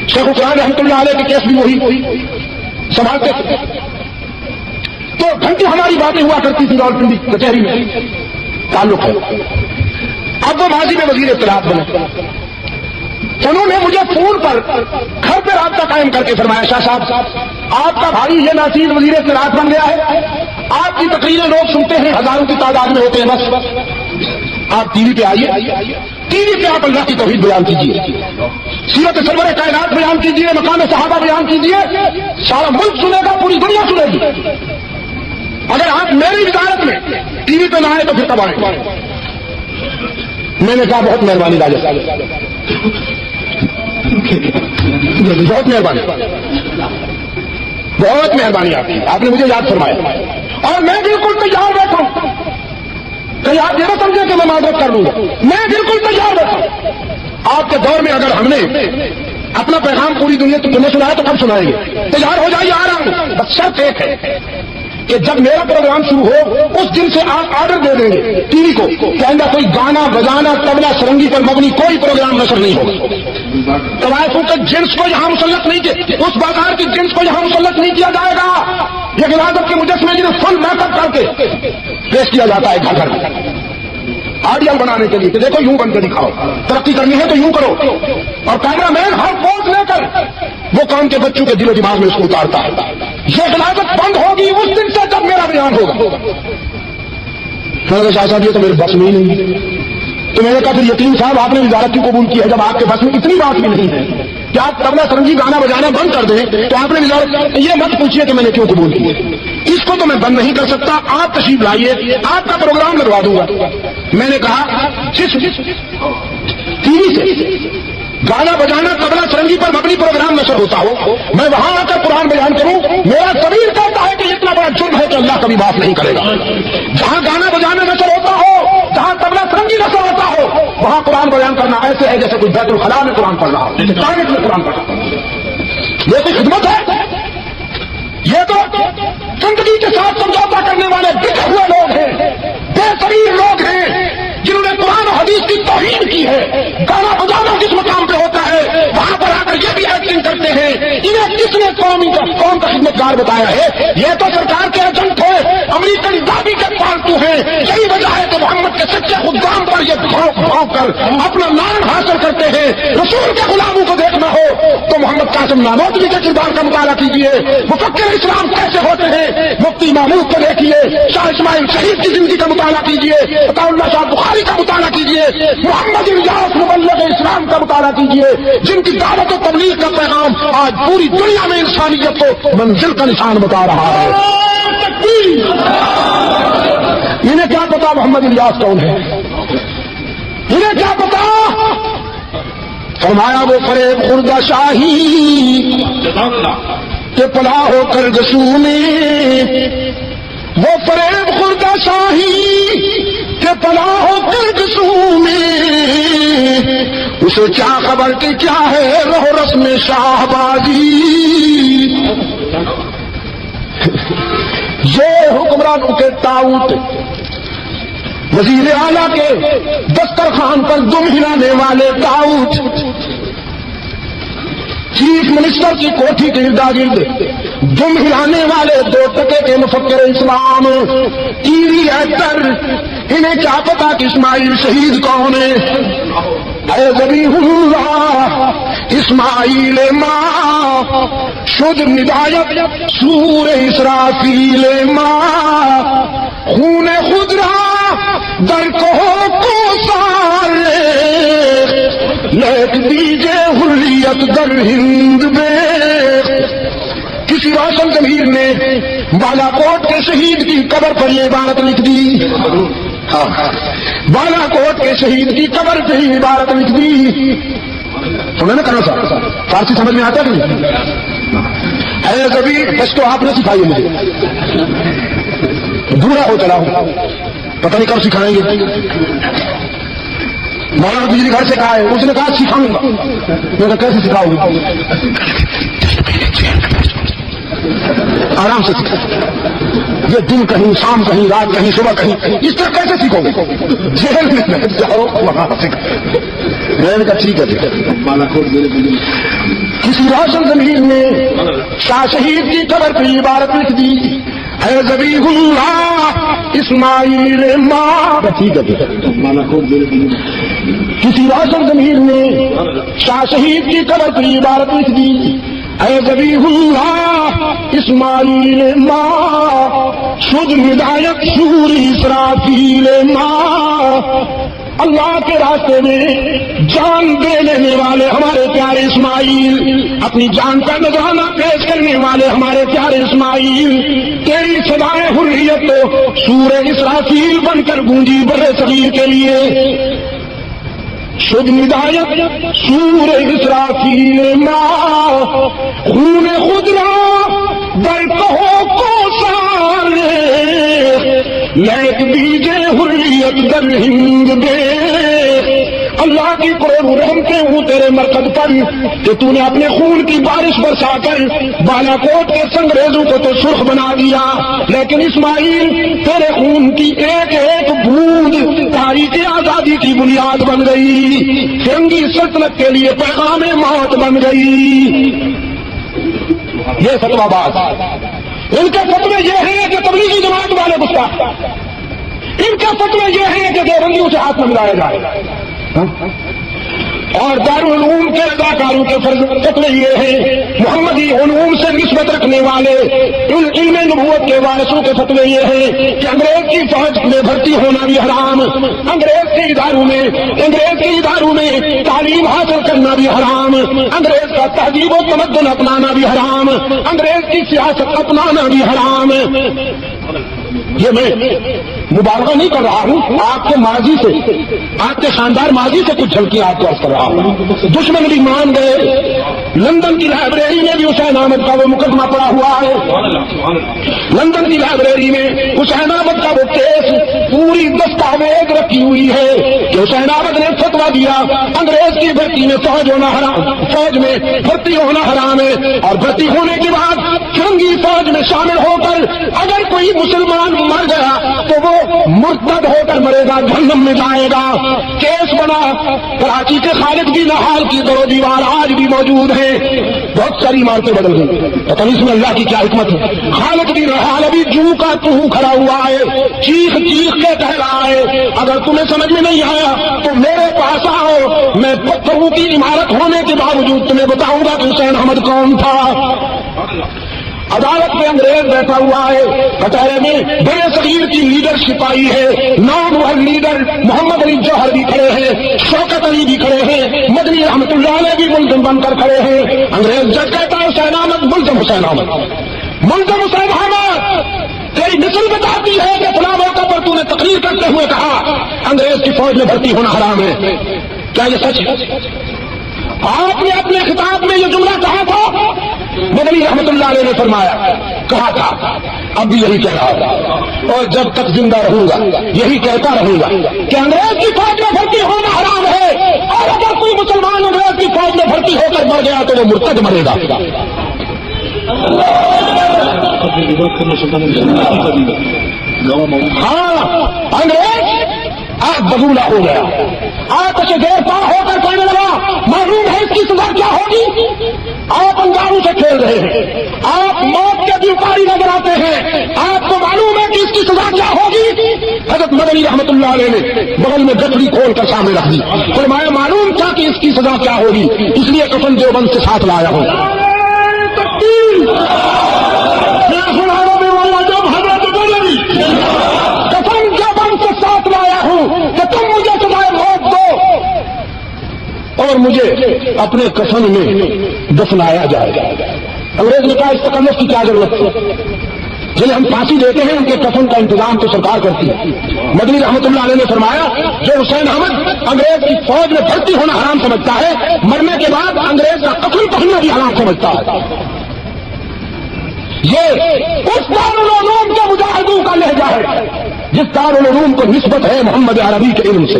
شیخ القرآن رحمۃ اللہ علیہ کے کیس بھی وہی سنبھالتے تھے. تو گھنٹے ہماری باتیں ہوا کرتی تھی راولپنڈی کچہری میں. تعلق ہے. اب وہ ماضی میں وزیر اطلاعات بنے. انہوں نے مجھے فون پر گھر پہ رابطہ قائم کر کے فرمایا, شاہ صاحب آپ کا بھائی یہ ناصیر وزیر اطلاعات بن گیا ہے, آپ کی تقریریں لوگ سنتے ہیں, ہزاروں کی تعداد میں ہوتے ہیں, بس آپ ٹی وی پہ آئیے, ٹی وی پہ آپ اللہ کی توحید بیان کیجیے, سیرت سرور کائنات بیان کیجیے, مقام صحابہ بیان کیجیے, سارا ملک سنے گا, پوری دنیا سنے گی. اگر آپ میری وزارت میں ٹی وی پہ نہ آئے تو پھر کب آئے؟ میں نے کہا بہت مہربانی راجا صاحب, بہت مہربانی, بہت مہربانی آپ نے مجھے یاد فرمایا. اور میں بالکل تیار بیٹھا ہوں, کہیں آپ یہ نہ سمجھیں کہ میں معذرت کر لوں گا, میں بالکل تیار بیٹھا ہوں. آپ کے دور میں اگر ہم نے اپنا پیغام پوری دنیا کو تمہیں سنایا تو کب سنائیں گے؟ تیار ہو جائیے, آ رہا ہوں. بس شرط ایک ہے کہ جب میرا پروگرام شروع ہو اس دن سے آپ آرڈر دے دیں گے ٹی وی کو, کہیں گا کوئی گانا بجانا طبلہ سرنگی پر مبنی کوئی پروگرام نشر نہیں ہوگا. طوائفوں کے جنس کو یہاں مسلط نہیں کیا, اس بازار کی جنس کو یہاں مسلط نہیں کیا جائے گا. یہ غلاظت کے مجسمے جنہیں فل میک اپ کر کے پیش کیا جاتا ہے گھر گھر آڈیل بنانے کے لیے کہ دیکھو یوں بن کے دکھاؤ, ترقی کرنی ہے تو یوں کرو, اور کیمرہ مین ہر پوز لے کر وہ کام کے بچوں کے دل و دماغ میں اس کو اتارتا ہے. یہ غلاظت بند ہوگی اس دن سے جب میرا بیان ہوگا. شاہ صاحب یہ تو میرے بس میں ہی نہیں. تو میں نے کہا پھر یقین صاحب آپ نے وزارت کیوں قبول کی ہے جب آپ کے بس میں اتنی بات بھی نہیں ہے کہ آپ طبلہ سرنگی گانا بجانا بند کر دیں, تو آپ نے وزارت یہ مت پوچھیے کہ میں نے کیوں قبول کی ہے. اس کو تو میں بند نہیں کر سکتا, آپ تشریف لائیے, آپ کا پروگرام لگوا دوں گا. میں نے کہا جس ٹی وی سے گانا بجانا طبلہ سرنگی پر مبنی پروگرام نشر ہوتا ہو, میں وہاں آ کر قرآن بیان کروں. میرا ضمیر کہتا ہے کہ اتنا بڑا جرم ہے کہ اللہ کبھی معاف نہیں کرے گا. جہاں گانا بجانا نشر ہوتا ہو, جہاں طبلہ سرنگی نشر ہوتا ہو, وہاں قرآن بیان کرنا ایسے ہے جیسے کوئی بیت الخلاء میں قرآن پڑھ رہا ہو, جیسے ٹارگٹ میں قرآن پڑھ رہا ہو. یہ کوئی خدمت ہے؟ یہ تو زندگی کے ساتھ سمجھوتا کرنے والے بکھے ہوئے لوگ ہیں, بے ضمیر لوگ ہیں جنہوں نے قرآن و حدیث کی توہین کی ہے. گانا بجانا جس مقام پہ ہوتا ہے وہاں پر آ کر یہ بھی ایکٹنگ کرتے ہیں. انہیں کس نے قوم کا خدمتگار بتایا ہے؟ یہ تو سرکار کے ایجنٹ ہیں, امریکن دادی کے پالتو ہیں. یہی وجہ ہے کہ محمد کے سچے خدام پر یہ بھونک کر اپنا نام حاصل کرتے ہیں. رسول کے غلاموں کو دیکھنا ہو تو محمد قاسم نانوتوی کے کردار کا مطالعہ کیجیے. مفکر اسلام کیسے ہوتے ہیں مفتی محمود کو دیکھیے. شاہ اسماعیل شہید کی زندگی کا مطالعہ کیجیے. عطا اللہ شاہ بخاری کا مطالعہ کیجیے. محمد الیاس مبلغ اسلام کا مطالعہ کیجیے, جن کی دعوت و تبلیغ کا پیغام آج پوری دنیا میں انسانیت کو منزل کا نشان بتا رہا ہے. انہیں کیا پتا محمد الیاس کون ہے؟ انہیں کیا پتا؟ فرمایا وہ فریب خوردہ شاہی کہ پلا ہو کر گسو میں, وہ فریب خوردہ شاہی کہ پلا ہو کر گسو میں, اسے کیا خبر کہ کیا ہے رہو رسم شاہ بازی. یہ حکمرانوں کے طاغوت وزیر اعلیٰ کے دسترخوان پر دم ہلانے والے طاغوت, چیف منسٹر کی کوٹھی کے ارد گرد دم ہلانے والے 2 ٹکے کے مفکر اسلام, ٹی وی ایکٹر, انہیں کیا پتا کہ اسماعیل شہید کون ہے؟ اے ذبیح اللہ اسماعیل ماں شد ندایت سور اسرافیل ماں, خون خود را در کو سارے لیک دیجے حریت در ہند میں. کسی روشن ضمیر نے بالا کوٹ کے شہید کی قبر پر یہ عبارت لکھ دی. بالا کوٹ کے شہید کی قبر پہ ہی عبارت لکھ دی. سنیں نا کرنا صاحب, فارسی سمجھ میں آتا نہیں؟ اے زبیر، بس تو آپ نے سکھائی مجھے، بوڑھا ہو چلا ہوں، پتہ نہیں کب سکھائیں گے. مولانا بجلی گھر سے کہا ہے، اس نے کہا سکھاؤں گا. میں کہا کیسے سکھاؤ گے؟ آرام سے سکھا، یہ دن کہیں، شام کہیں، رات کہیں، صبح کہیں، اس طرح کیسے سیکھو گے؟ جیل میں بیٹھ جاؤ وہاں سکھا. میں نے کہا ٹھیک ہے. کسی روشن زمین میں شاہ شہید کی قبر پہ عبارت لکھ دی، اے ذبیح اللہ اسماعیل ماں. ٹھیک ہے. کسی روشن زمین میں شاہ شہید کی قبر پہ عبارت لکھ دی، اے ذبیح اللہ اسماعیل ماں. شد ہدایت شور اسرافیل ماں. اللہ کے راستے میں جان دے لینے والے ہمارے پیارے اسماعیل، اپنی جان کا نذرانہ پیش کرنے والے ہمارے پیارے اسماعیل، تیری صدائے حریت تو سور اسرافیل بن کر گونجی برے صغیر کے لیے. شد ہدایت سور اسرافیل ماں. خون خود را در کہو کو سارے، لیک دیجے حریت در ہند دے. اللہ کی کروڑوں رحمتیں ہوں تیرے مرکز پر کہ تو نے اپنے خون کی بارش برسا کر بالا کوٹ کے سنگریزوں کو تو سرخ بنا دیا، لیکن اسماعیل تیرے خون کی ایک ایک بوند تاریخ آزادی کی بنیاد بن گئی، فرنگی سلطنت کے لیے پیغام موت بن گئی. یہ فتویٰ باز، ان کے فتوے یہ ہیں کہ تبلیغی جماعت والے گستاخ، ان کا فتویٰ یہ ہے کہ دیوبندیوں سے ہاتھ نہ ملایا جائے، اور دارالعلوم کے اداکاروں کے فتوے یہ ہیں، محمدی علوم سے نسبت رکھنے والے علم نبوت کے وارثوں کے فتوے یہ ہیں کہ انگریز کی فوج میں بھرتی ہونا بھی حرام، انگریز کے اداروں میں تعلیم حاصل کرنا بھی حرام، انگریز کا تہذیب و تمدن اپنانا بھی حرام، انگریز کی سیاست اپنانا بھی حرام. یہ میں مبالغہ نہیں کر رہا ہوں، آپ کے ماضی سے، آپ کے شاندار ماضی سے کچھ جھلکیاں آپ کو عرض کر رہا ہوں. دشمن بھی مان گئے. لندن کی لائبریری میں بھی حسین احمد کا وہ مقدمہ پڑا ہوا ہے. لندن کی لائبریری میں حسین احمد کا وہ کیس پوری دستاویز رکھی ہوئی ہے کہ حسین احمد نے فتویٰ دیا انگریز کی بھرتی میں فوج ہونا حرام، فوج میں بھرتی ہونا حرام ہے، اور بھرتی ہونے کے بعد فرنگی فوج میں شامل ہو کر اگر کوئی مسلمان مر گیا تو وہ مرتد ہو کر مرے گا، جہنم میں جائے گا. کیس بنا. کراچی کے خالد کی نہال کی در و دیوار آج بھی موجود ہے. بہت ساری عمارتیں بدل گئی، پتہ نہیں اس میں اللہ کی کیا حکمت ہے. خالد کی نہال ابھی جو کا تو کھڑا ہوا ہے، چیخ چیخ کے کہہ رہا ہے. اگر تمہیں سمجھ میں نہیں آیا تو میرے پاس آؤ، میں پتھروں کی عمارت ہونے کے باوجود تمہیں بتاؤں گا کہ حسین احمد کون تھا. عدالت میں انگریز بیٹھا ہوا ہے، کٹہرے میں بڑے صغیر کی لیڈرشپ آئی ہے. نامور لیڈر محمد علی جوہر بھی کھڑے ہیں، شوکت علی بھی کھڑے ہیں، مدنی رحمت اللہ علیہ بھی ملزم بن کر کھڑے ہیں. انگریز جج کہتا ہے حسین احمد ملزم، حسین احمد ملزم، حسین احمد تیری مثل بتاتی ہے کہ فلاں موقع پر تو نے تقریر کرتے ہوئے کہا انگریز کی فوج میں بھرتی ہونا حرام ہے. کیا یہ سچ ہے؟ آپ نے اپنے خطاب میں یہ جملہ کہا تھا. مدنی رحمت اللہ علیہ نے فرمایا، کہا تھا، اب بھی یہی کہہ رہا تھا، اور جب تک زندہ رہوں گا یہی کہتا رہوں گا کہ انگریز کی فوج میں بھرتی ہونا حرام ہے، اور اگر کوئی مسلمان انگریز کی فوج میں بھرتی ہو کر مر گیا تو وہ مرتد مرے گا. ہاں، انگریز آپ بگولا ہو گیا، آپ اسے دیر پار ہو کر کہنے لگا معلوم ہے اس کی سزا کیا ہوگی. آپ انگاروں سے کھیل رہے ہیں، آپ موت کے دیوکاری نظر آتے ہیں، آپ کو معلوم ہے کہ اس کی سزا کیا ہوگی. حضرت مدنی رحمت اللہ علیہ نے بغل میں گٹھڑی کھول کر سامنے رکھ دی، فرمایا معلوم تھا کہ اس کی سزا کیا ہوگی، اس لیے کفن دیوبند سے ساتھ لایا ہوں. کفن دیوبند سے ساتھ لایا ہوں کہ تم مجھے سزائے موت دو اور مجھے اپنے کفن میں دفنایا جائے گا. انگریز نے کہا اس تکلف کی کیا ضرورت ہے، جنہیں ہم پھانسی دیتے ہیں ان کے کفن کا انتظام تو سرکار کرتی ہے. مدنی رحمت اللہ علیہ نے فرمایا جو حسین احمد انگریز کی فوج میں بھرتی ہونا حرام سمجھتا ہے، مرنے کے بعد انگریز کا کفن پہننا بھی حرام سمجھتا ہے. یہ اس دارالعلوم کے مجاہدوں کا لہجہ ہے جس دارالعلوم کو نسبت ہے محمد عربی کے علم سے.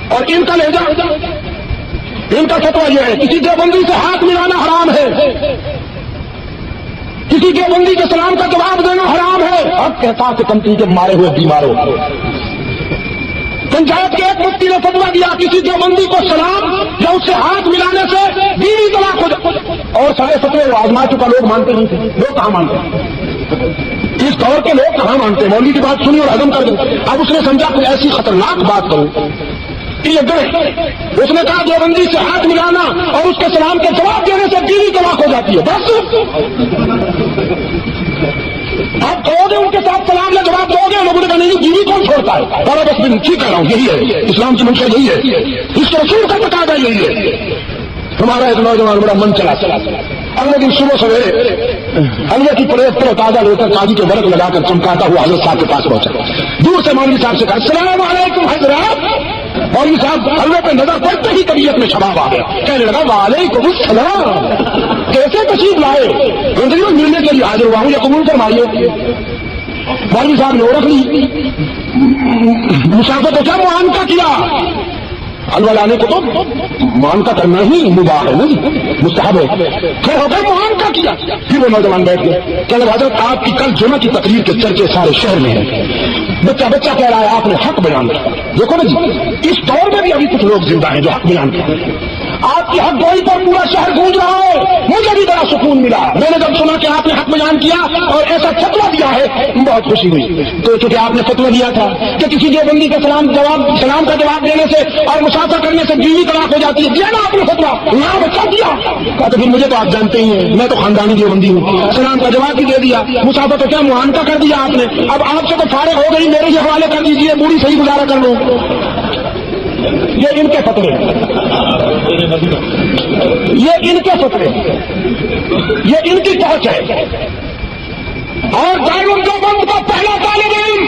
اور ان کا لہجہ، ان کا فتویٰ یہ ہے کسی دیوبندی سے ہاتھ ملانا حرام ہے، کسی دیوبندی کے سلام کا جواب دینا حرام ہے. اب کہتا کہ کمپنی کے مارے ہوئے بیماروں، پنجاب کے ایک مفتی نے فتویٰ دیا کسی دیوبندی کو سلام یا اس سے ہاتھ ملانے سے بیوی طلاق ہو جائے. اور سارے فتوے آزما چکا، لوگ مانتے نہیں تھے. لوگ کہاں مانتے ہیں؟ اس دور کے لوگ کہاں مانتے ہیں؟ مولوی کی بات سنی اور ہضم کر دیں. اب اس نے سمجھا کوئی ایسی خطرناک بات کروں کہ یہ ڈرے. اس نے کہا دیوبندی سے ہاتھ ملانا اور اس کے سلام کے جواب دینے سے بیوی طلاق ہو جاتی ہے. بس آپ کہو گے ان کے ساتھ سلام یا جواب دو گے، لوگوں نے کہا نہیں بیوی کون چھوڑتا ہے. اور بس میں ٹھیک کہہ رہا ہوں، یہی ہے اسلام کی منشا، یہی ہے اس کے رسول کا تقاضا، یہی ہے. ہمارا ایک نوجوان بڑا من چلا اگلے دن صبح سویرے حلوے کی پلیٹ پر تازہ لے کر قاضی کے ورق لگا کر چمکاتا ہوا حضرت صاحب کے پاس پہنچا. دور سے مولوی صاحب سے کہا السلام علیکم حضرات. مولوی صاحب حلوے پہ نظر پڑتے ہی طبیعت میں شباب آ گیا. کہنے لگا وعلیکم السلام، کیسے تشریف لائے؟ ملنے کے لیے حاضر ہوا ہوں، یہ قبول فرمائیے. مولوی صاحب نے رکھ لی. مسافر کو کیا معانقہ کیا؟ حلوہ لانے کو تو معانقہ کرنا ہی مباح ہے نا، مستحب ہے. پھر ہو گئے معانقہ کیا. پھر وہ نوجوان بیٹھ گئے. کہ حضرت آپ کی کل جمعہ کی تقریر کے چرچے سارے شہر میں ہیں، بچہ بچہ کہہ رہا ہے آپ نے حق بیان کیا. دیکھو نا جی، اس دور میں بھی ابھی کچھ لوگ زندہ ہیں جو حق بیان کرتے ہیں. آپ کی حق گوئی پر پورا شہر گونج رہا ہے. مجھے بھی بڑا سکون ملا. میں نے جب سنا کہ آپ نے حق بیان کیا اور ایسا فتویٰ دیا ہے، بہت خوشی ہوئی. تو چونکہ آپ نے فتویٰ دیا تھا کہ کسی دیوبندی کا سلام کا جواب دینے سے اور مسافر کرنے سے بیوی طلاق ہو جاتی ہے، دیا نا آپ نے فتویٰ؟ یہاں بچہ دیا. تو پھر مجھے تو آپ جانتے ہی ہیں، میں تو خاندانی دیوبندی ہوں. سلام کا جواب بھی دے دیا، مسافر تو کیا معانقہ کر دیا آپ نے. اب آپ سے تو فارغ ہو گئی، میرے ہی حوالے کر دیجیے، بوڑھی صحیح گزارا کر لوں. یہ ان کے فتوے، یہ ان کے فتوے، یہ ان کی پہنچ ہے. اور دارالعلوم دیوبند کا پہلا طالب علم،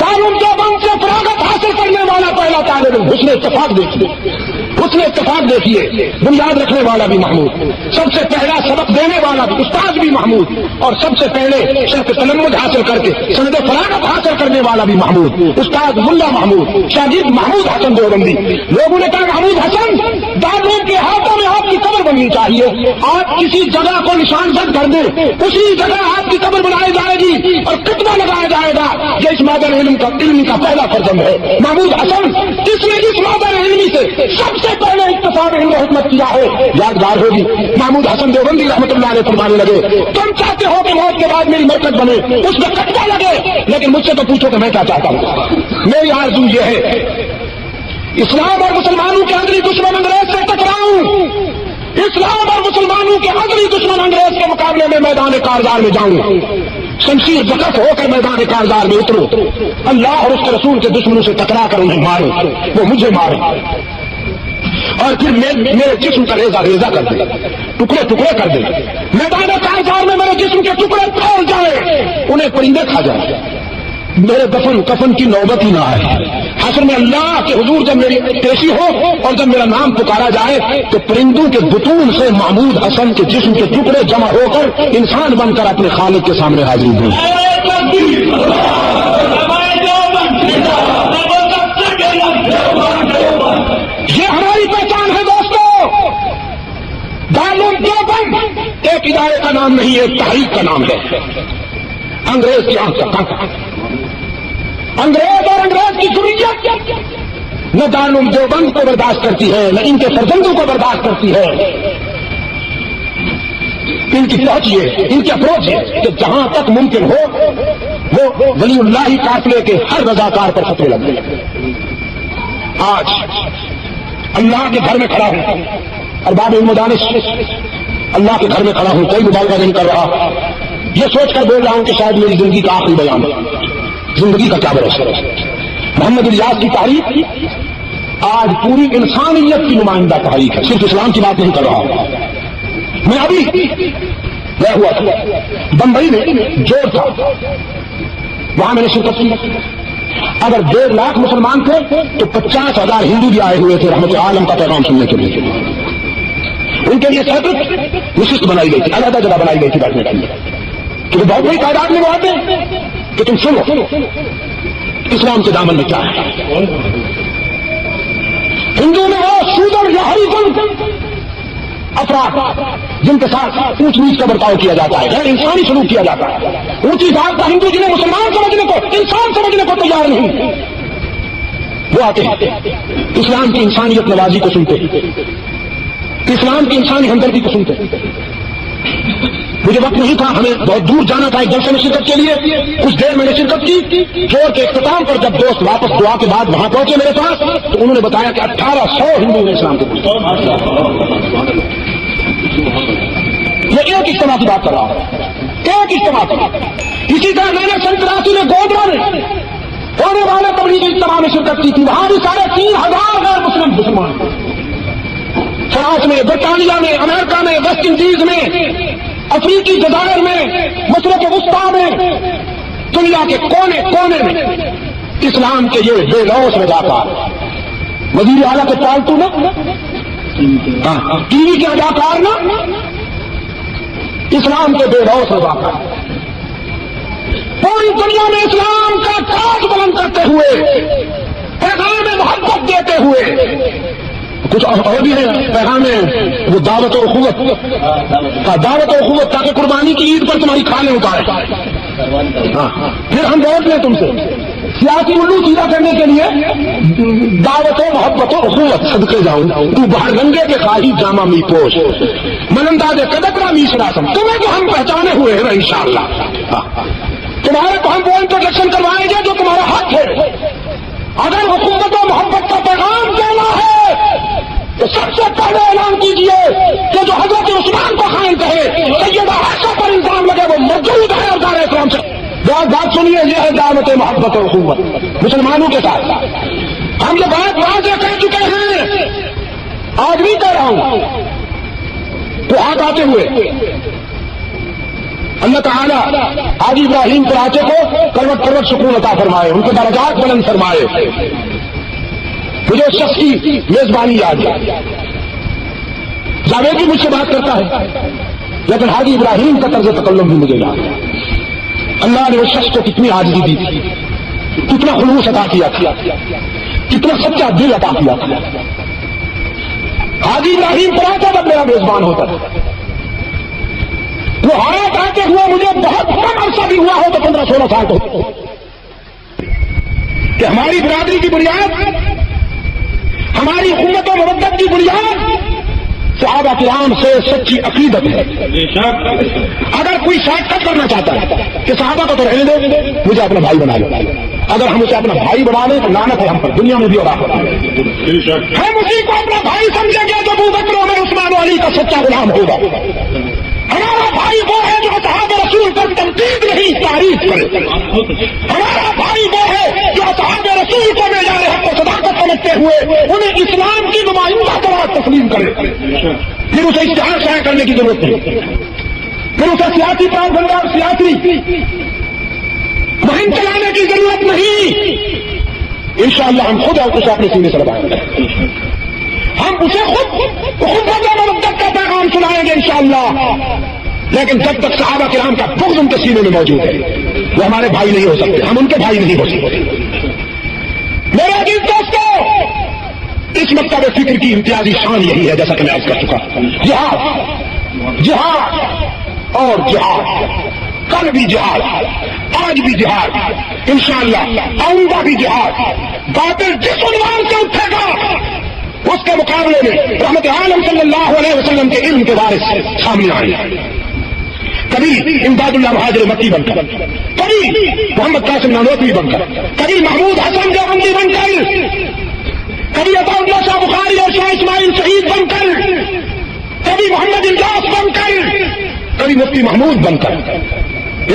دارالعلوم دیوبند سے فراغت حاصل کرنے والا پہلا طالب علم، حسن اتفاق دیکھیے، حسن اتفاق دیکھیے. بنیاد رکھنے والا بھی محمود، سب سے پہلا سبق دینے والا بھی استاد بھی محمود، اور سب سے پہلے شرط تلمذ حاصل کر کے سند فراغت حاصل کرنے والا بھی محمود، استاد ملا محمود، شاگرد محمود حسن دیوبندی. لوگوں نے کہا محمود حسن دارالعلوم کے ہاتھوں میں آپ کی قبر بننی چاہیے. آپ کسی جگہ کو نشان زد کر دیں، اسی جگہ آپ کی قبر بنائی جائے گی اور کتنا لگایا جائے گا. یہ اس مادر علم کا پہلا فرزند ہے محمود حسن. اس نے اس مادر علمی سے سب سے پہلے اتفاق علم و حکمت کیا ہے. یادگار ہوگی محمود حسن دیوبندی رحمۃ اللہ علیہ فرمانے لگے تم چاہتے ہو کہ موت کے بعد میری مرکز بنے، اس میں کٹا لگے، لیکن مجھ سے تو پوچھو کہ میں کیا چاہتا ہوں. میری آرزو یہ ہے اسلام اور مسلمانوں کے اندری دشمن انگریز سے ٹکراؤں، اسلام اور مسلمانوں کے اندری دشمن انگریز کے مقابلے میں میدان کارزار میں جاؤں، شمشیر زکف ہو کر میدان کارزار میں اتروں، اللہ اور اس کے رسول کے دشمنوں سے ٹکرا کر انہیں ماروں، وہ مجھے مارے، اور پھر میرے جسم کا ریزہ ریزہ کر دے، ٹکڑے ٹکڑے کر دے. میدان کارزار میں میرے جسم کے ٹکڑے پھیل جائے، انہیں پرندے کھا جائیں، میرے دفن کفن کی نوبت ہی نہ آئے. حشر میں اللہ کے حضور جب میری پیشی ہو اور جب میرا نام پکارا جائے تو پرندوں کے بطون سے محمود حسن کے جسم کے ٹکڑے جمع ہو کر انسان بن کر اپنے خالق کے سامنے حاضر ہوں. یہ ہماری پہچان ہے دوستو. دارالعلوم دیوبند ایک ادارے کا نام نہیں، ایک تحریک کا نام ہے. انگریز کی آنکھ کا کانٹا، انگریز اور انگریز کی ضروریت نہ دارالعلوم دیوبند کو برداشت کرتی ہے، نہ ان کے فرزندوں کو برداشت کرتی ہے. ان کی پہنچ یہ، ان کی اپروچ ہے کہ جہاں تک ممکن ہو وہ ولی اللہ قافلے کے ہر رضاکار پر فتوے لگ گئے. آج اللہ کے گھر میں کھڑا ہوں، ارباب علم و دانش اللہ کے گھر میں کھڑا ہوں، کوئی مبالغہ نہیں کر رہا. یہ سوچ کر بول رہا ہوں کہ شاید میری زندگی کا آخری بیان ہے. زندگی کا کیا بھروسہ ہے؟ محمد الیاس کی تاریخ آج پوری انسانیت کی نمائندہ تاریخ ہے، صرف اسلام کی بات نہیں کر رہا ہوں. میں ابھی گیا ہوا تھا بمبئی میں، جوڑ تھا، وہاں میں نے شرکت کی. اگر 1.5 لاکھ مسلمان تھے تو 50,000 ہندو بھی آئے ہوئے تھے رحمت عالم کا پیغام سننے کے لیے. ان کے لیے سیپریٹ نشست بنائی گئی تھی، علیحدہ جگہ بنائی گئی تھی بیٹھنے کے لیے، کہ بہت بڑی تعداد میں وہ آتے ہیں کہ تم سنو اسلام کے دامن میں کیا ہے۔ ہندو میں وہ شودر یا ہری کن افراد جن کے ساتھ اونچ نیچ کا برتاؤ کیا جاتا ہے، غیر انسانی سلوک کیا جاتا ہے، اونچی ذات کا ہندو جنہیں مسلمان سمجھنے کو، انسان سمجھنے کو تیار نہیں، وہ آتے ہیں اسلام کی انسانیت نوازی کو سنتے، اسلام کی انسانی ہمدردی کو سنتے۔ مجھے وقت نہیں تھا، ہمیں بہت دور جانا تھا ایک جلسے میں شرکت کے لیے، کچھ دیر میں نے شرکت کی۔ جوڑ کے اختتام پر جب دوست واپس دعا کے بعد وہاں پہنچے میرے پاس تو انہوں نے بتایا کہ 1800 ہندو نے اسلام قبول کیا۔ یہ ایک اجتماع کی بات کر رہا ہوں، ایک اجتماع کی۔ اسی طرح میں نے 83 میں گودرا میں ہونے والے تبلیغی اجتماع میں شرکت کی تھی، وہاں بھی 3500 غیر مسلم مسلمان، فرانس میں، برطانیہ میں، امریکہ میں، ویسٹ انڈیز میں، افریقی جزائر میں، مشرق وسطیٰ میں، دنیا کے کونے کونے میں اسلام کے یہ بے لوث رضاکار، وزیر اعلیٰ کے پالتو نا، ٹی وی کے اداکار نا، اسلام کے بے لوث رضاکار پوری دنیا میں اسلام کا تاج بلند کرتے ہوئے، پیغام محبت دیتے ہوئے، کچھ اور بھی ہے پیغام وہ دعوت و اخوت، دعوت و اخوت، تاکہ قربانی کی عید پر تمہاری کھالیں اتارے، پھر ہم ووٹ لیں تم سے، سیاسی الو سیدھا کرنے کے لیے دعوت و محبت و اخوت، صدقے جاؤں تو باہر رنگے کے خواہی جامع می پوش، ملنداز قدقرا می شراسم، تمہیں تو ہم پہچانے ہوئے ہیں نا انشاءاللہ، تمہارے کو ہم وہ انٹروڈکشن کروائیں گے جو تمہارا حق ہے۔ اگر حکومت و محبت کا پیغام دینا ہے تو سب سے پہلے اعلان کیجیے کہ جو حضرت عثمان کو خائن کہے، سیدہ عائشہ پر الزام لگے، وہ موجود ہے اور دار اسلام سے۔ بات سنیے، یہ ہے دعوت محبت و اخوت مسلمانوں کے ساتھ۔ ہم یہ بات واضح کہہ چکے ہیں، آج بھی کہہ رہا ہوں، تو ہاتھ آتے ہوئے اللہ تعالیٰ حاجی ابراہیم کراچے کو کروٹ کروٹ سکون عطا فرمائے، ان کے درجات بلند فرمائے۔ مجھے اس شخص کی میزبانی یاد ہے، جاوید بھی مجھ سے بات کرتا ہے، لیکن حاجی ابراہیم کا طرز تکلم بھی مجھے یاد ہے۔ اللہ نے اس شخص کو کتنی عاجزی دی تھی، کتنا خلوص عطا کیا تھا، کتنا سچا دل عطا کیا تھا۔ حاجی ابراہیم کراچا جب میرا میزبان ہوتا تھا، وہ ہاتھ آتے ہوئے مجھے بہت کم عرصہ بھی ہوا ہو تو 15-16 سال کو، کہ ہماری برادری کی بنیاد، ہماری حکومت و مودت کی بنیاد صحابہ کرام سے سچی عقیدت ہے۔ اگر کوئی شارٹ کٹ کرنا چاہتا ہے کہ صحابہ کو تو رہنے دو، مجھے اپنا بھائی بنا لو، اگر ہم اسے اپنا بھائی بنا لیں تو لعنت ہے ہم پر، دنیا میں بھی اور آخرت میں۔ ہم اسی کو اپنا بھائی سمجھیں گے جو ابو بکر عمر عثمان و علی کا سچا غلام ہوگا۔ ہمارا بھائی وہ ہے جو اصحاب رسول پر تنقید نہیں تعریف کرے، ہمارا بھائی وہ ہے جو اصحاب رسول کو معیار حق و صداقت سمجھتے ہوئے انہیں اسلام کی نمائندہ قرار تسلیم کرے۔ پھر اسے اشتہار شائع کرنے کی ضرورت نہیں، پھر اسے سیاسی پراپگنڈا اور سیاسی مہم چلانے کی ضرورت نہیں۔ انشاءاللہ ہم خود اسے اپنے سینے سے لگائیں گے، ہم اسے خود مودت کا پیغام سنائیں گے انشاءاللہ، لیکن جب تک صحابہ کرام کا بغض ان کے سینے میں موجود ہے وہ ہمارے بھائی نہیں ہو سکتے، ہم ان کے بھائی نہیں ہو سکتے۔ میرے عزیز دوستو، اس مکتب فکر کی امتیازی شان یہی ہے، جیسا کہ میں عرض کر چکا، جہاد جہاد اور جہاد، کل بھی جہاد، آج بھی جہاد، انشاءاللہ آئندہ بھی جہاد۔ باطل جس عنوان سے اٹھے گا اس کے مقابلے میں رحمت عالم صلی اللہ علیہ وسلم کے علم کے وارث سامنے آئے، کبھی امداد اللہ مہاجر مکی بن کر، کبھی محمد قاسم نانوتوی بن کر، کبھی محمود حسن دیوبندی بن کر، کبھی عطا اللہ شاہ بخاری اور شاہ اسماعیل شہید بن کر، کبھی محمد الیاس بن کر، کبھی مفتی محمود بن کر،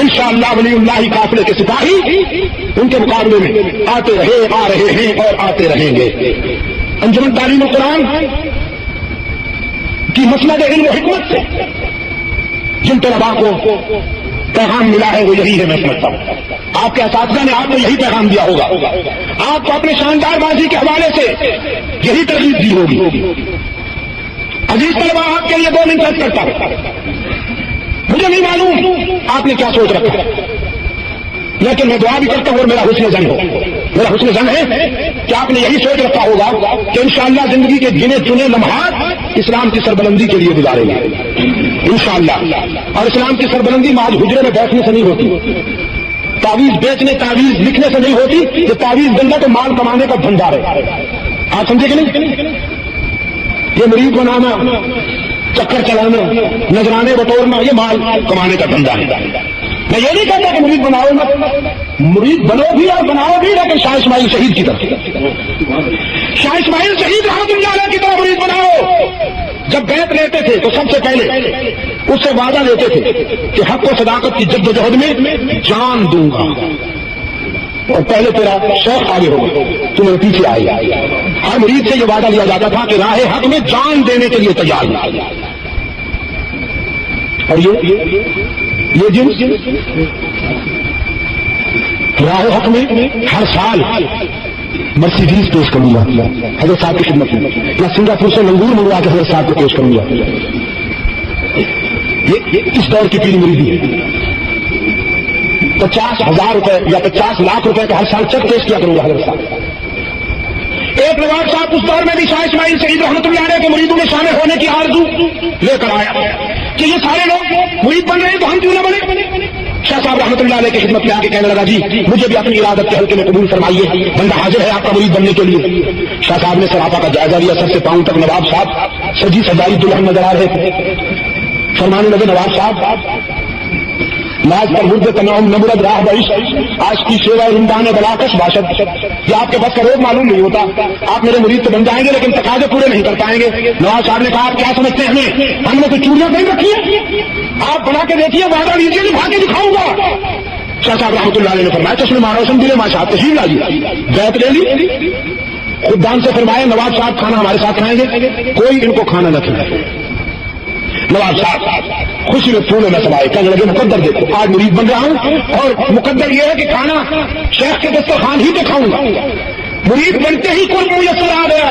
انشاءاللہ ولی اللہ قافلے کے سپاہی ان کے مقابلے میں آتے رہے، آ رہے ہیں اور آتے رہیں گے۔ انجمن تعلیم قرآن کی مسند علم و حکمت سے جن طلباء کو پیغام ملا ہے وہ یہی ہے، میں سمجھتا ہوں آپ کے اساتذہ نے آپ کو یہی پیغام دیا ہوگا، آپ کو اپنے شاندار ماضی کے حوالے سے یہی ترغیب دی ہوگی۔ عزیز طلباء، آپ کے لیے 2 منٹ خرچ کرتا ہوں. مجھے نہیں معلوم آپ نے کیا سوچ رکھا ہے، لیکن میں دعا بھی کرتا ہوں اور میرا حسن زن ہو. میرا حسن زن ہے کہ آپ نے یہی سوچ رکھا ہوگا کہ انشاءاللہ زندگی کے گنے چنے لمحات اسلام کی سربلندی کے لیے گزاریں گے انشاءاللہ. اور اسلام کی سربلندی محض حجرے میں بیٹھنے سے نہیں ہوتی، تعویذ بیچنے تعویذ لکھنے سے نہیں ہوتی. یہ تعویذ بندہ تو مال کمانے کا بھنڈار ہے. آپ سمجھے کہ نہیں؟ یہ مرید بنانا، چکر چلانا، نذرانے بٹورنا، یہ مال کمانے کا دھندا ہے. میں یہ نہیں کہتا کہ مرید بناؤ مت، مرید بنو بھی اور بناؤ بھی، لیکن شاہ اسماعیل شہید کی طرح، شاہ اسماعیل شہید رحمۃ اللہ علیہ کی طرح مرید بناؤ. جب بیعت لیتے تھے تو سب سے پہلے اس سے وعدہ لیتے تھے کہ حق و صداقت کی جد و جہد میں جان دوں گا، اور پہلے تیرا شیخ آگے ہوگا، تمہیں پیچھے آئے گا. ہر مرید سے یہ وعدہ لیا جاتا تھا کہ راہ حق میں جان دینے کے لیے تیار ہے. اور یہ جنس راہ حق میں ہر سال مرسیڈیز پیش کروں گا حضرت صاحب کی خدمت میں، یا سنگاپور سے لنگور منگوا کے حضرت صاحب کو پیش کروں گا. یہ اس دور کی پیری مریدی ہے. 50,000 روپے یا 50 لاکھ روپے کا ہر سال چیک پیش کیا کروں گا حضرت صاحب. ایک نواب صاحب اس دور میں بھی شاہ اسماعیل شہید رحمۃ اللہ علیہ کے مریدوں میں شامل ہونے کی آرزو لے کر آیا کہ یہ سارے لوگ مرید بن رہے ہیں تو ہم کیوں نہ بنے. شاہ صاحب رحمۃ اللہ علیہ کی خدمت میں آ کے کہنے لگا جی مجھے بھی اپنی ارادت کے حلقے میں قبول فرمائیے، بندہ حاضر ہے آپ کا مرید بننے کے لیے. شاہ صاحب نے سراپا کا جائزہ لیا، سر سے پاؤں تک نواب صاحب سجی سجائی دلہن نظر آ رہے تھے. فرمانے لگے نواب صاحب لاج پر مرد تنعم نمرد راہ بعش آج کی سیوا رمدان بلاکش باشد. یہ آپ کے بس کا روز معلوم نہیں ہوتا، آپ میرے مرید تو بن جائیں گے لیکن تقاضے پورے نہیں کر پائیں گے. نواز صاحب نے کہا آپ کیا سمجھتے ہیں ہم نے تو چوڑیاں نہیں رکھی ہیں، آپ بنا کے دیکھیے، وعدہ لیجیے نبھا کے دکھاؤں گا. شاہ صاحب رحمۃ اللہ علیہ نے فرمایا چشمے ماروشن دلے ماں صاحب تشریف لائیے. بیعت لے لی، خدام سے فرمایا نواب صاحب کھانا ہمارے ساتھ کھائیں گے، کوئی ان کو کھانا نہ کھلائے. نواب صاحب خوشی میں پھولے نہ سمائے، کہنے لگے مقدر دیکھو آج مرید بن رہا ہوں اور مقدر یہ ہے کہ کھانا شیخ کے دسترخوان ہی پہ کھاؤں گا. مرید بنتے ہی قرب میسر آ گیا.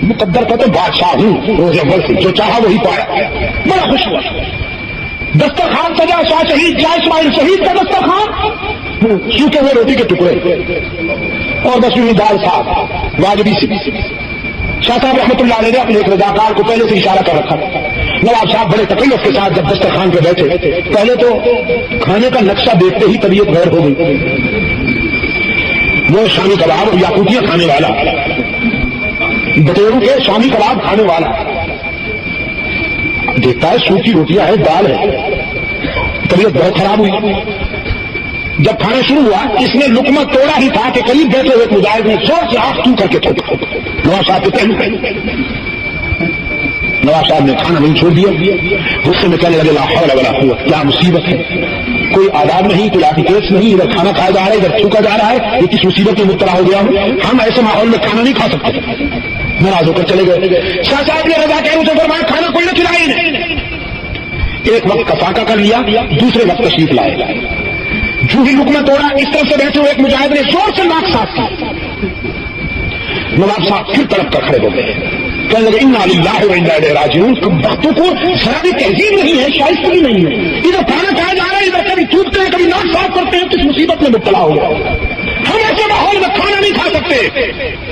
مقدر کا تو بادشاہ ہوں، روز اول سے جو چاہا وہی پایا. بڑا خوش ہوا، دسترخوان سجا، شاہ شہید شاہ اسماعیل شہید کا دسترخوان، سوکھے ہوئے روٹی کے ٹکڑے اور بس یوں دال صاحب واجبی سی. شاہ صاحب رحمۃ اللہ علیہ نے اپنے ایک رضاکار کو پہلے سے اشارہ کر رکھا. نواب صاحب بڑے تکلف کے ساتھ جب دسترخوان پہ بیٹھے، پہلے تو کھانے کا نقشہ دیکھتے ہی طبیعت غیر ہو گئی. وہ شامی کباب اور یاقوتیاں کھانے والا، بٹیروں کے شامی کباب کھانے والا، دیکھتا ہے سوکھی روٹیاں ہے، دال ہے، طبیعت بہت خراب ہوئی. جب کھانا شروع ہوا اس نے لقمہ توڑا ہی تھا کہ قریب بیٹھے ہوئے مجاہد نے زور سے آنکھ تو کر کے ٹھوکا نواز صاحب کے پہلو. نواز صاحب نے کھانا نہیں چھوڑ دیا، غصے میں کہنے لگے لا حول ولا قوت، کیا مصیبت ہے، کوئی آداب نہیں، کوئی ایٹیکیٹس نہیں، ادھر کھانا کھایا جا رہا ہے ادھر تھوکا جا رہا ہے، یہ کس مصیبت میں مبتلا ہو گیا ہوں، ہم ایسے ماحول میں کھانا نہیں کھا سکتے. ناراض ہو کر چلے گئے. شاہ صاحب نے رضا کہنے سے فرمایا کھانا کوئی نہ کھلائے نہیں. ایک وقت کا فاقہ کر لیا، دوسرے وقت تشریف لائے. جو ہی لقمہ توڑا اس طرف سے بیٹھے ہوئے ایک مجاہد نے زور سے ناک صاف کی. نواب صاحب پھر تڑپ کر کھڑے ہو گئے، کہنے لگے انا للہ و انا الیہ راجعون. وقتوں کو ذرا بھی تہذیب نہیں ہے، شائستگی نہیں ہے. ادھر کھانا کھایا جا رہا ہے، ادھر کبھی تھوکتے ہیں کبھی ناک صاف کرتے ہیں، کس مصیبت میں مبتلا ہو گیا. ہم ایسے ماحول میں کھانا نہیں کھا سکتے.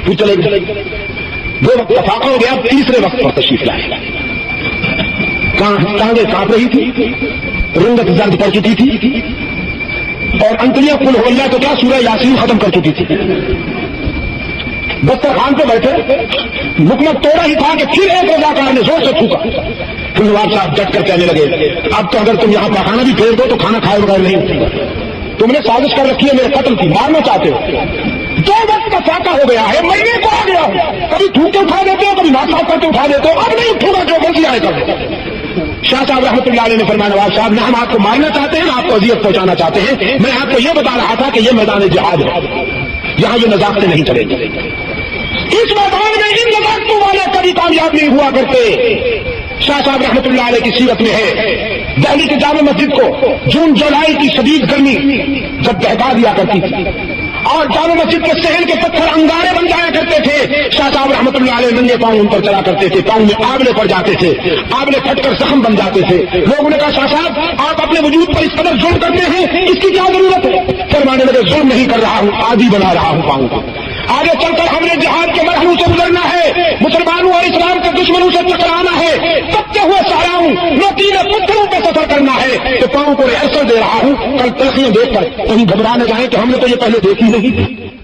پھر چلے گئے. 2 وقت کا فاقہ ہو گیا، تیسرے وقت پر تشریف لائے. ٹانگیں کانپ رہی تھی، رنگت زرد پڑ چکی تھی، اور انتلیاں قل هو اللہ تو کیا سورہ یاسین ختم کر چکی تھی. دسترخوان پہ بیٹھے، لقمہ توڑا ہی تھا کہ پھر ایک رضاکار نے زور سے تھوکا. پھر نواب صاحب ڈٹ کر کہنے لگے اب تو اگر تم یہاں پخانا بھی پھیر دو تو کھانا کھائے بغیر نہیں. تم نے سازش کر رکھی ہے میرے قتل کی، مارنا چاہتے ہو. 2 وقت کا فاقہ ہو گیا ہے، مرنے کو آ گیا ہوں، کبھی تھوک کے اٹھا دیتے ہو، کبھی ناک صاف کر کے اٹھا دیتے ہو، اب نہیں اٹھوں گا جو مرضی آئے کر. شاہ صاحب رحمۃ اللہ علیہ نے فرمایا نواب صاحب نہ ہم آپ کو مارنا چاہتے ہیں نہ آپ کو اذیت پہنچانا چاہتے ہیں. میں آپ کو یہ بتا رہا تھا کہ یہ میدان جہاد ہے، یہاں یہ نزاکتیں نہیں چلیں گی. اس میدان میں ان نزاکتوں والے کبھی کامیاب نہیں ہوا کرتے. شاہ صاحب رحمۃ اللہ علیہ کی سیرت میں ہے دہلی کے جامع مسجد کو جون جولائی کی شدید گرمی جب دہکا دیا کرتی تھی، اور جامع مسجد کے صحن کے پتھر انگارے بن جایا کرتے تھے. شاہ صاحب رحمۃ اللہ علیہ ننگے پاؤں ان پر چلا کرتے تھے, پاؤں میں آبلے پڑ جاتے تھے, آبلے پھٹ کر زخم بن جاتے تھے. لوگوں نے کہا شاہ صاحب آپ اپنے وجود پر اس قدر ظلم کرتے ہیں, اس کی کیا ضرورت ہے؟ فرمانے لگے ظلم نہیں کر رہا ہوں, عادی بنا رہا ہوں پاؤں کو. آگے چل کر ہم نے جہاد کے مرحلوں سے گزرنا ہے, مسلمانوں اور اسلام کے دشمنوں سے ٹکرانا ہے, تبتے ہوئے صحراؤں نوکیلے پتھروں پہ سفر کرنا ہے. تو پاؤں کو ریہرسل دے رہا ہوں, کل تلخیاں دیکھ کر کہیں گھبرا نہ جائیں کہ ہم نے تو یہ پہلے دیکھی نہیں.